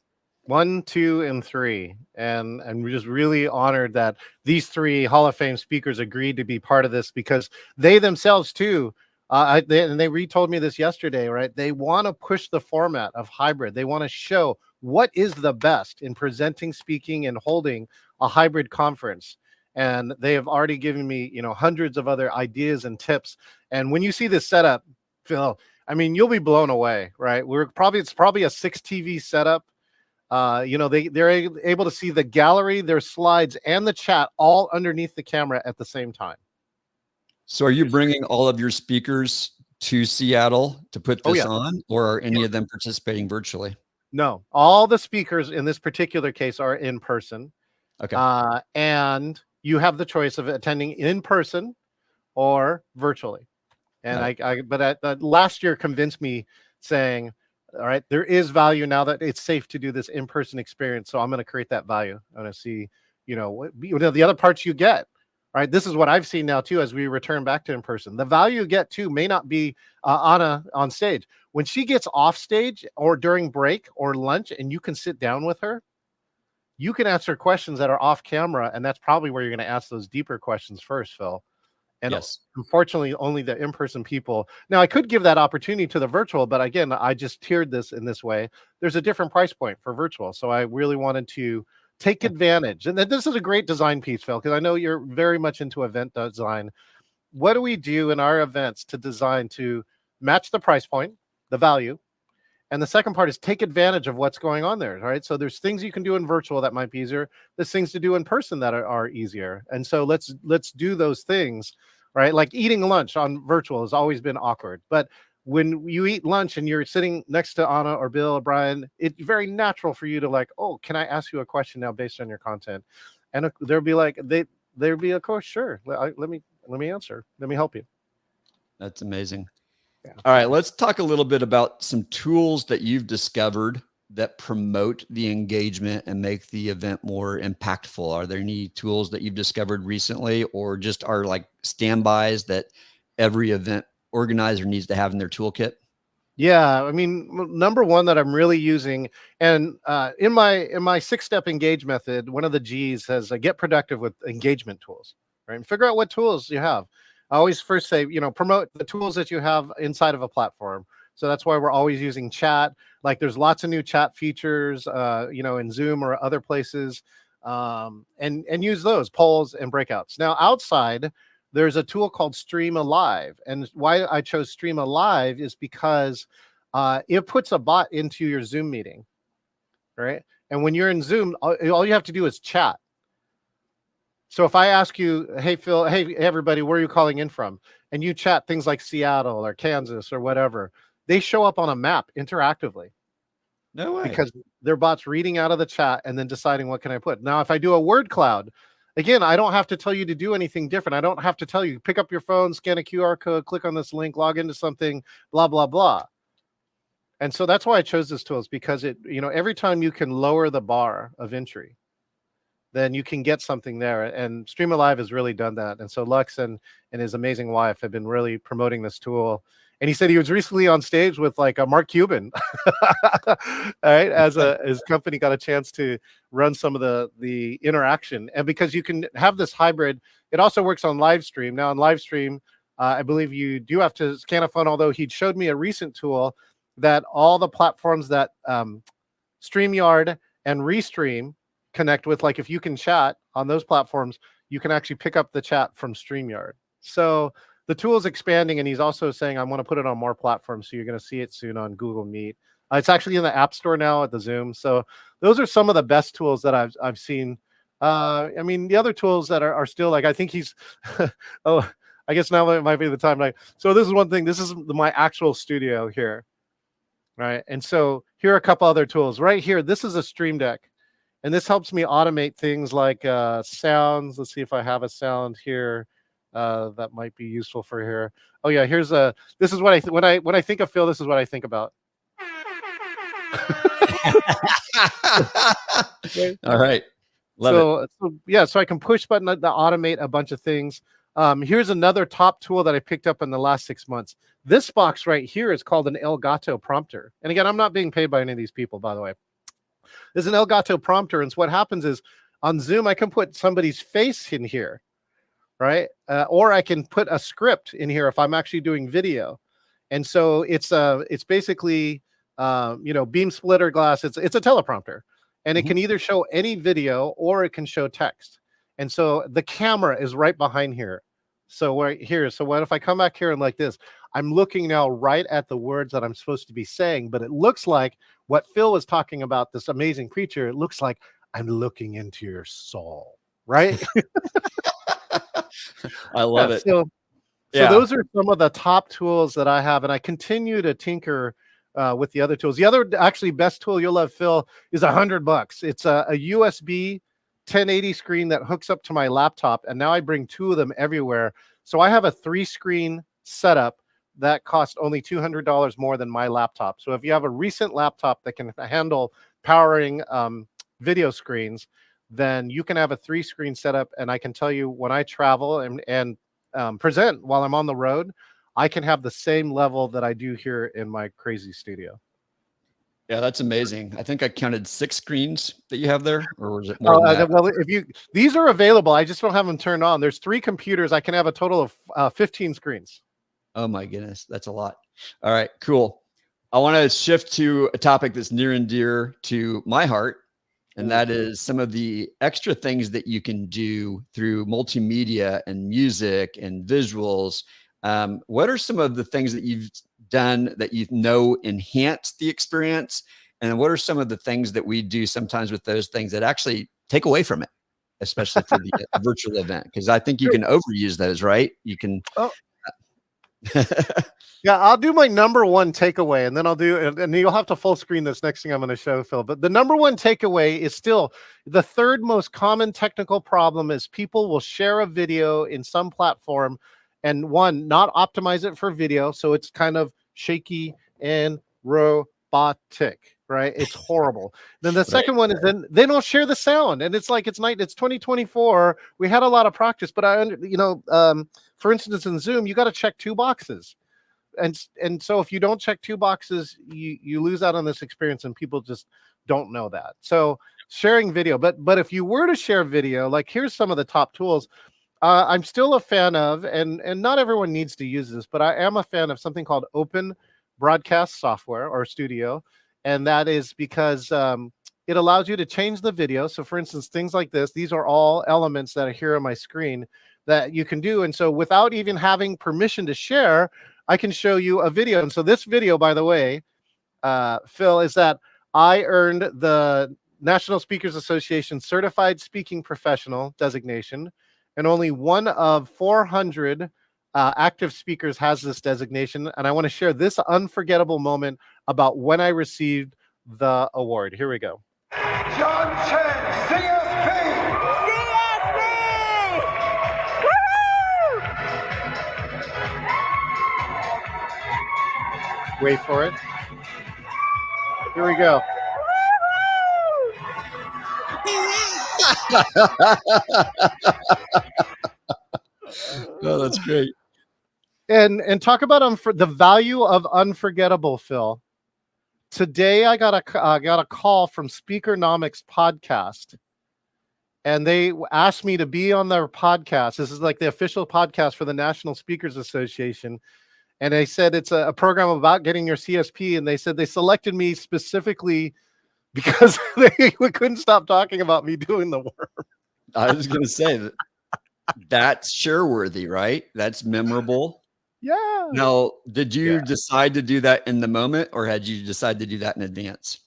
[SPEAKER 2] 1, 2, and 3. And we're just really honored that these 3 Hall of Fame speakers agreed to be part of this, because they themselves too, they retold me this yesterday, right? They want to push the format of hybrid. They want to show what is the best in presenting, speaking, and holding a hybrid conference. And they have already given me, hundreds of other ideas and tips. And when you see this setup, Phil, I mean, you'll be blown away, right? It's probably a 6 TV setup. They're able to see the gallery, their slides, and the chat all underneath the camera at the same time.
[SPEAKER 1] So are you bringing all of your speakers to Seattle to put this on, or are any of them participating virtually?
[SPEAKER 2] No, all the speakers in this particular case are in person.
[SPEAKER 1] Okay.
[SPEAKER 2] And you have the choice of attending in person or virtually. And but last year convinced me, saying, all right, there is value now that it's safe to do this in-person experience. So I'm going to create that value. I'm going to see, the other parts you get, right? This is what I've seen now too, as we return back to in-person. The value you get too may not be on stage. When she gets off stage or during break or lunch and you can sit down with her, you can answer questions that are off camera. And that's probably where you're going to ask those deeper questions first, Phil. And unfortunately, only the in-person people. Now, I could give that opportunity to the virtual, but again, I just tiered this in this way. There's a different price point for virtual. So I really wanted to take advantage. And this is a great design piece, Phil, because I know you're very much into event design. What do we do in our events to design to match the price point, the value? And the second part is take advantage of what's going on there, right? So there's things you can do in virtual that might be easier. There's things to do in person that are easier. And so let's do those things, right? Like eating lunch on virtual has always been awkward. But when you eat lunch and you're sitting next to Anna or Bill or Brian, it's very natural for you to like, oh, can I ask you a question now based on your content? And they'll be like, they'll be, of course, sure. Let me answer. Let me help you.
[SPEAKER 1] That's amazing. Yeah. All right, let's talk a little bit about some tools that you've discovered that promote the engagement and make the event more impactful? Are there any tools that you've discovered recently, or just are like standbys that every event organizer needs to have in their toolkit?
[SPEAKER 2] Yeah, I mean, number one that I'm really using, and in my 6-step engage method, one of the G's says get productive with engagement tools, right? And figure out what tools you have. I always first say, promote the tools that you have inside of a platform. So that's why we're always using chat. Like there's lots of new chat features, in Zoom or other places, and use those polls and breakouts. Now outside, there's a tool called Stream Alive. And why I chose Stream Alive is because it puts a bot into your Zoom meeting, right? And when you're in Zoom, all you have to do is chat. So if I ask you, hey, Phil, hey, everybody, where are you calling in from? And you chat things like Seattle or Kansas or whatever, they show up on a map interactively.
[SPEAKER 1] No way.
[SPEAKER 2] Because their bot's reading out of the chat and then deciding what can I put. Now, if I do a word cloud, again, I don't have to tell you to do anything different. I don't have to tell you, pick up your phone, scan a QR code, click on this link, log into something, blah, blah, blah. And so that's why I chose this tool, is because it, every time you can lower the bar of entry, then you can get something there. And Stream Alive has really done that. And so Lux and his amazing wife have been really promoting this tool. And he said he was recently on stage with like a Mark Cuban, all right, as his company got a chance to run some of the interaction. And because you can have this hybrid, it also works on live stream. Now on live stream, I believe you do have to scan a phone, although he showed me a recent tool that all the platforms that StreamYard and Restream connect with, like if you can chat on those platforms, you can actually pick up the chat from StreamYard. So the tool is expanding, and he's also saying, I want to put it on more platforms. So you're going to see it soon on Google Meet. It's actually in the App Store now at the Zoom. So those are some of the best tools that I've seen. I mean, the other tools that are still like, I think he's, oh, I guess now it might be the time. Like, so this is one thing. This is my actual studio here, right? And so here are a couple other tools right here. This is a Stream Deck, and this helps me automate things like sounds. Let's see if I have a sound here. That might be useful for here. Oh yeah, here's this is what when I think of Phil, this is what I think about.
[SPEAKER 1] Okay. All right. Love it.
[SPEAKER 2] So yeah, so I can push button to automate a bunch of things. Here's another top tool that I picked up in the last 6 months. This box right here is called an Elgato prompter. And again, I'm not being paid by any of these people, by the way. There's an Elgato prompter, and so what happens is on Zoom, I can put somebody's face in here, right? Or I can put a script in here if I'm actually doing video. And so it's basically beam splitter glass. It's a teleprompter, and it can either show any video or it can show text. And so the camera is right behind here. So right here. So what if I come back here and like this, I'm looking now right at the words that I'm supposed to be saying, but it looks like what Phil was talking about, this amazing creature. It looks like I'm looking into your soul, right?
[SPEAKER 1] I love it.
[SPEAKER 2] So those are some of the top tools that I have, and I continue to tinker with the other tools. The other actually best tool you'll love, Phil, is $100. It's a USB 1080 screen that hooks up to my laptop, and now I bring 2 of them everywhere. So I have a 3-screen setup that costs only $200 more than my laptop. So if you have a recent laptop that can handle powering video screens, then you can have a 3-screen setup. And I can tell you, when I travel and present while I'm on the road, I can have the same level that I do here in my crazy studio.
[SPEAKER 1] Yeah, that's amazing. I think I counted 6 screens that you have there, or was it more than that?
[SPEAKER 2] Well, these are available, I just don't have them turned on. There's 3 computers. I can have a total of 15 screens.
[SPEAKER 1] Oh my goodness, that's a lot. All right, cool. I want to shift to a topic that's near and dear to my heart, and that is some of the extra things that you can do through multimedia and music and visuals. What are some of the things that you've done that enhance the experience? And what are some of the things that we do sometimes with those things that actually take away from it, especially for the virtual event? Because I think you can overuse those, right? You can.
[SPEAKER 2] Oh. Yeah, I'll do my number one takeaway, and then and you'll have to full screen this next thing I'm going to show, Phil. But the number one takeaway is still the third most common technical problem is people will share a video in some platform and not optimize it for video. So it's kind of shaky and robotic. right? It's horrible. Then the
[SPEAKER 1] Right.
[SPEAKER 2] second one is then they don't share the sound, and it's like it's 2024. We had a lot of practice, but for instance, in Zoom, you got to check two boxes, and so if you don't check two boxes, you lose out on this experience, and people just don't know that. So sharing video, but if you were to share video, like here's some of the top tools. I'm still a fan of, and not everyone needs to use this, but I am a fan of something called Open Broadcast Software or Studio, and that is because it allows you to change the video. So, for instance, things like this, these are all elements that are here on my screen that you can do, and so without even having permission to share, I can show you a video. And so this video, by the way, Phil, is that I earned the National Speakers Association Certified Speaking Professional designation, and only one of 400 active speakers has this designation. And I want to share this unforgettable moment about when I received the award. Here we go.
[SPEAKER 3] John Chen, CSP!
[SPEAKER 4] CSP! Woohoo!
[SPEAKER 2] Wait for it. Here we go.
[SPEAKER 1] Oh, that's great.
[SPEAKER 2] And talk about the value of unforgettable, Phil. Today I got a call from Speakernomics podcast, and they asked me to be on their podcast. This is like the official podcast for the National Speakers Association, and they said it's a program about getting your CSP, and they said they selected me specifically because they couldn't stop talking about me doing the worm.
[SPEAKER 1] I was going to say that's share-worthy, right? That's memorable.
[SPEAKER 2] Yeah.
[SPEAKER 1] Now, did you decide to do that in the moment, or had you decided to do that in advance?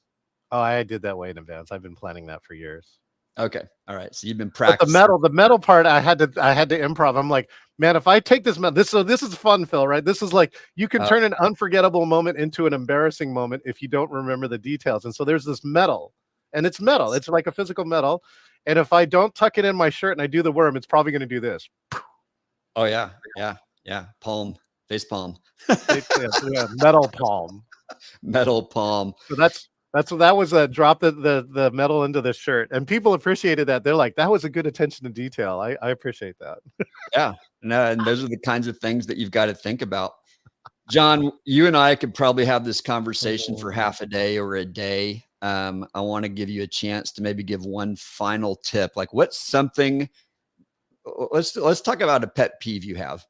[SPEAKER 2] Oh, I did that way in advance. I've been planning that for years.
[SPEAKER 1] Okay. All right. So you've been
[SPEAKER 2] But
[SPEAKER 1] practicing.
[SPEAKER 2] the metal part, I had to improv. I'm like, man, if I take this this is fun, Phil, right? This is like you can turn an unforgettable moment into an embarrassing moment if you don't remember the details. And so there's this metal, and it's metal. It's like a physical metal. And if I don't tuck it in my shirt and I do the worm, it's probably going to do this.
[SPEAKER 1] Oh yeah. Palm, face palm,
[SPEAKER 2] metal palm,
[SPEAKER 1] metal palm.
[SPEAKER 2] So that was a drop the metal into the shirt, and people appreciated that. They're like, that was a good attention to detail. I appreciate that.
[SPEAKER 1] Yeah. No, and those are the kinds of things that you've got to think about. John, you and I could probably have this conversation for half a day or a day. I want to give you a chance to maybe give one final tip. Like, what's something? Let's talk about a pet peeve you have.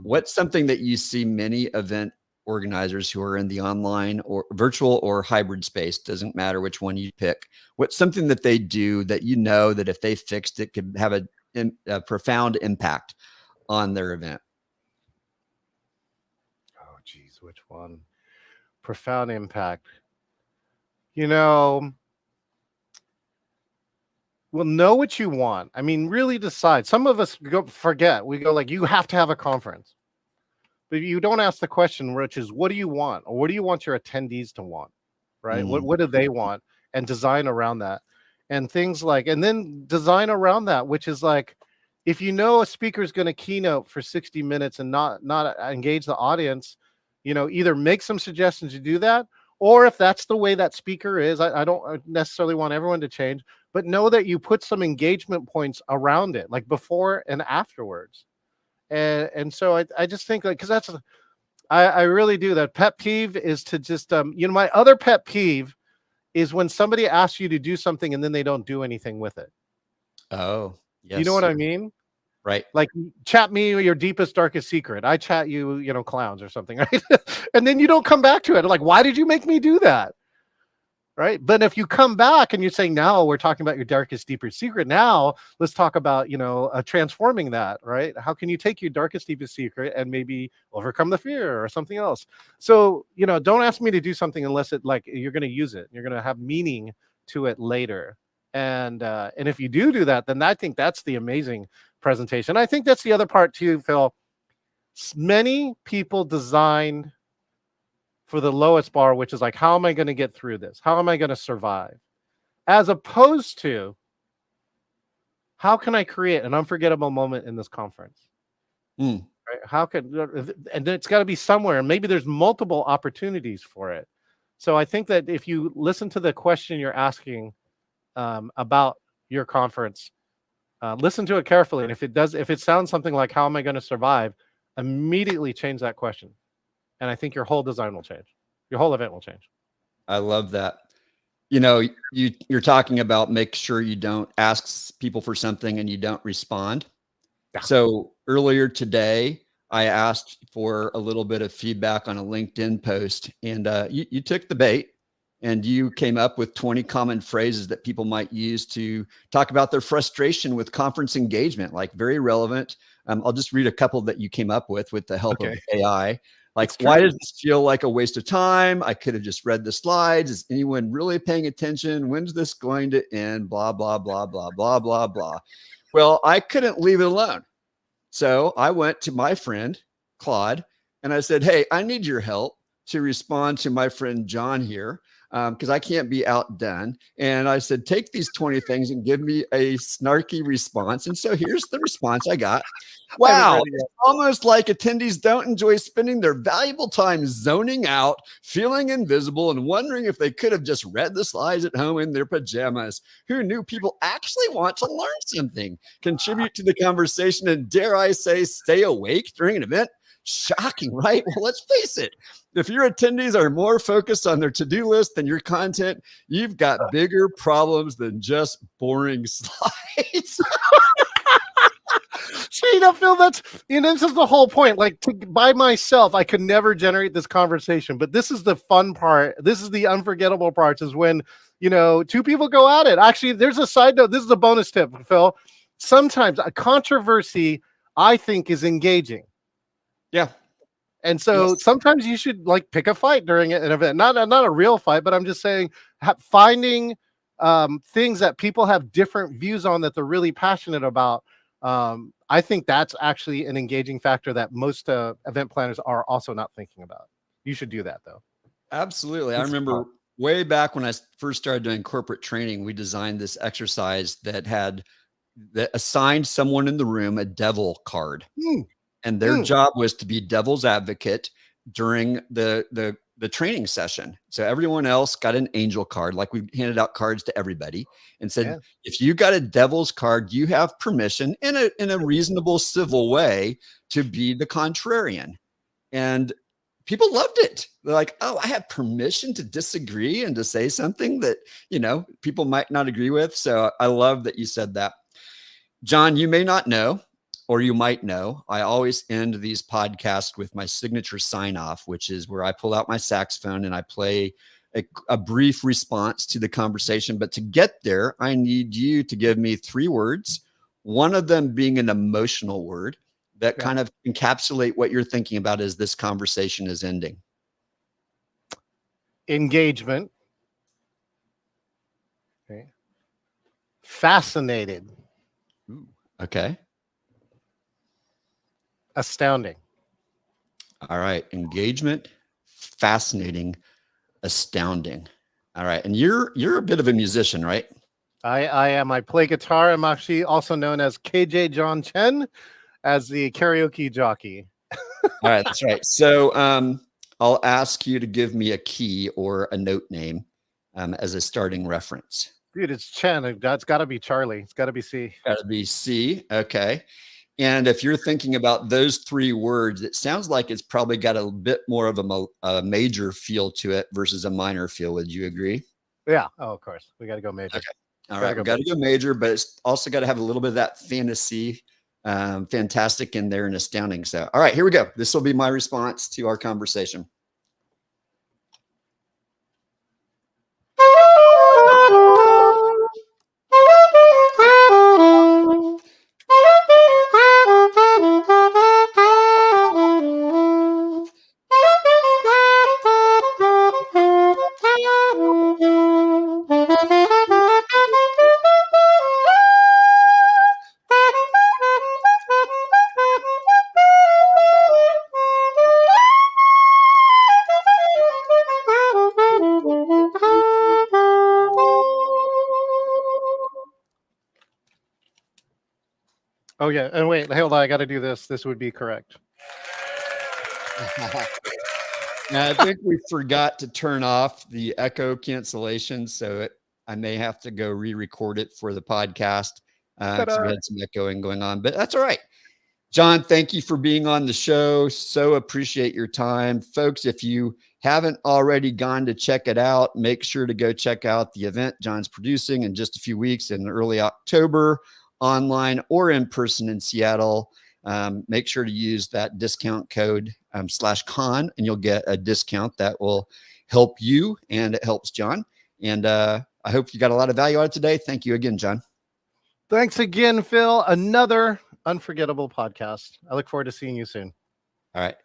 [SPEAKER 1] What's something that you see many event organizers who are in the online or virtual or hybrid space, doesn't matter which one you pick, what's something that they do that you know that if they fixed it could have a profound impact on their event?
[SPEAKER 2] Oh geez, which one? Profound impact. Well, know what you want. I mean, really decide. Some of us forget. We go like, you have to have a conference. But you don't ask the question, which is, what do you want? Or what do you want your attendees to want? Right?
[SPEAKER 1] Mm-hmm.
[SPEAKER 2] What do they want? And design around that. And things like, and then design around that, which is like, if you know a speaker is going to keynote for 60 minutes and not engage the audience, either make some suggestions to do that, or if that's the way that speaker is, I don't necessarily want everyone to change, but know that you put some engagement points around it, like before and afterwards. And so I just think like, because I really do. That pet peeve is to just, my other pet peeve is when somebody asks you to do something and then they don't do anything with it.
[SPEAKER 1] Oh, yes.
[SPEAKER 2] You know what I mean?
[SPEAKER 1] Right.
[SPEAKER 2] Like, chat me your deepest, darkest secret. I chat you, clowns or something, right? And then you don't come back to it. Like, why did you make me do that? Right. But if you come back and you're saying, now we're talking about your darkest, deepest secret. Now let's talk about, transforming that. Right. How can you take your darkest, deepest secret and maybe overcome the fear or something else? So, don't ask me to do something unless you're going to use it. You're going to have meaning to it later. And if you do that, then I think that's the amazing presentation. I think that's the other part too, Phil. Many people design for the lowest bar, which is like, how am I going to get through this? How am I going to survive? As opposed to, how can I create an unforgettable moment in this conference? Right? And it's got to be somewhere, and maybe there's multiple opportunities for it. So I think that if you listen to the question you're asking about your conference, listen to it carefully. And if it sounds something like, how am I going to survive? Immediately change that question. And I think your whole design will change. Your whole event will change.
[SPEAKER 1] I love that. You know, you're talking about make sure you don't ask people for something and you don't respond.
[SPEAKER 2] Yeah.
[SPEAKER 1] So earlier today, I asked for a little bit of feedback on a LinkedIn post, and you took the bait and you came up with 20 common phrases that people might use to talk about their frustration with conference engagement, like very relevant. I'll just read a couple that you came up with the help of AI. Like, why does this feel like a waste of time? I could have just read the slides. Is anyone really paying attention? When's this going to end? Blah, blah, blah, blah, blah, blah, blah. Well, I couldn't leave it alone. So I went to my friend, Claude, and I said, hey, I need your help to respond to my friend John here, because I can't be outdone. And I said, take these 20 things and give me a snarky response. And so here's the response I got. Wow, it's almost like attendees don't enjoy spending their valuable time zoning out, feeling invisible, and wondering if they could have just read the slides at home in their pajamas. Who knew people actually want to learn something, contribute to the conversation, and dare I say, stay awake during an event? Shocking, right? Well, let's face it. If your attendees are more focused on their to-do list than your content, you've got bigger problems than just boring slides.
[SPEAKER 2] See, Phil, that's, this is the whole point. Like, by myself, I could never generate this conversation, but this is the fun part. This is the unforgettable parts, is when, two people go at it. Actually, there's a side note. This is a bonus tip, Phil. Sometimes a controversy, I think, is engaging.
[SPEAKER 1] Yeah.
[SPEAKER 2] And so sometimes you should pick a fight during an event, not a real fight, but I'm just saying finding things that people have different views on that they're really passionate about. I think that's actually an engaging factor that most event planners are also not thinking about. You should do that, though.
[SPEAKER 1] Absolutely. I remember way back when I first started doing corporate training, we designed this exercise that assigned someone in the room a devil card. And their job was to be devil's advocate during the training session. So everyone else got an angel card, like we handed out cards to everybody and said, if you got a devil's card, you have permission in a reasonable, civil way to be the contrarian. And people loved it. They're like, oh, I have permission to disagree and to say something that, people might not agree with. So I love that you said that. John, you may not know, or you might know, I always end these podcasts with my signature sign off, which is where I pull out my saxophone and I play a brief response to the conversation. But to get there, I need you to give me 3 words, one of them being an emotional word that kind of encapsulate what you're thinking about as this conversation is ending.
[SPEAKER 2] Engagement. Okay. Fascinated.
[SPEAKER 1] Ooh, okay.
[SPEAKER 2] Astounding.
[SPEAKER 1] All right. Engagement, fascinating, astounding. All right. And you're a bit of a musician, right?
[SPEAKER 2] I am. I play guitar. I'm actually also known as KJ John Chen, as the karaoke jockey.
[SPEAKER 1] All right. That's right. So I'll ask you to give me a key or a note name as a starting reference.
[SPEAKER 2] Dude, it's Chen. That's got to be Charlie. It's got to be C.
[SPEAKER 1] Got to be C. Okay. And if you're thinking about those 3 words, it sounds like it's probably got a bit more of a major feel to it versus a minor feel. Would you agree?
[SPEAKER 2] Yeah. Oh, of course. We got to go major.
[SPEAKER 1] Okay. All right. We got to go major, but it's also got to have a little bit of that fantasy, fantastic in there and astounding. So, all right, here we go. This will be my response to our conversation.
[SPEAKER 2] Oh, yeah. And wait, hold on. I got to do this. This would be correct.
[SPEAKER 1] Now, I think we forgot to turn off the echo cancellation, so I may have to go re-record it for the podcast because we had some echoing going on, but that's all right. John, thank you for being on the show. So appreciate your time. Folks, if you haven't already gone to check it out, make sure to go check out the event John's producing in just a few weeks in early October, online or in person in Seattle. Make sure to use that discount code /con, and you'll get a discount that will help you and it helps John. And I hope you got a lot of value out of today. Thank you again, John.
[SPEAKER 2] Thanks again, Phil. Another unforgettable podcast. I look forward to seeing you soon.
[SPEAKER 1] All right.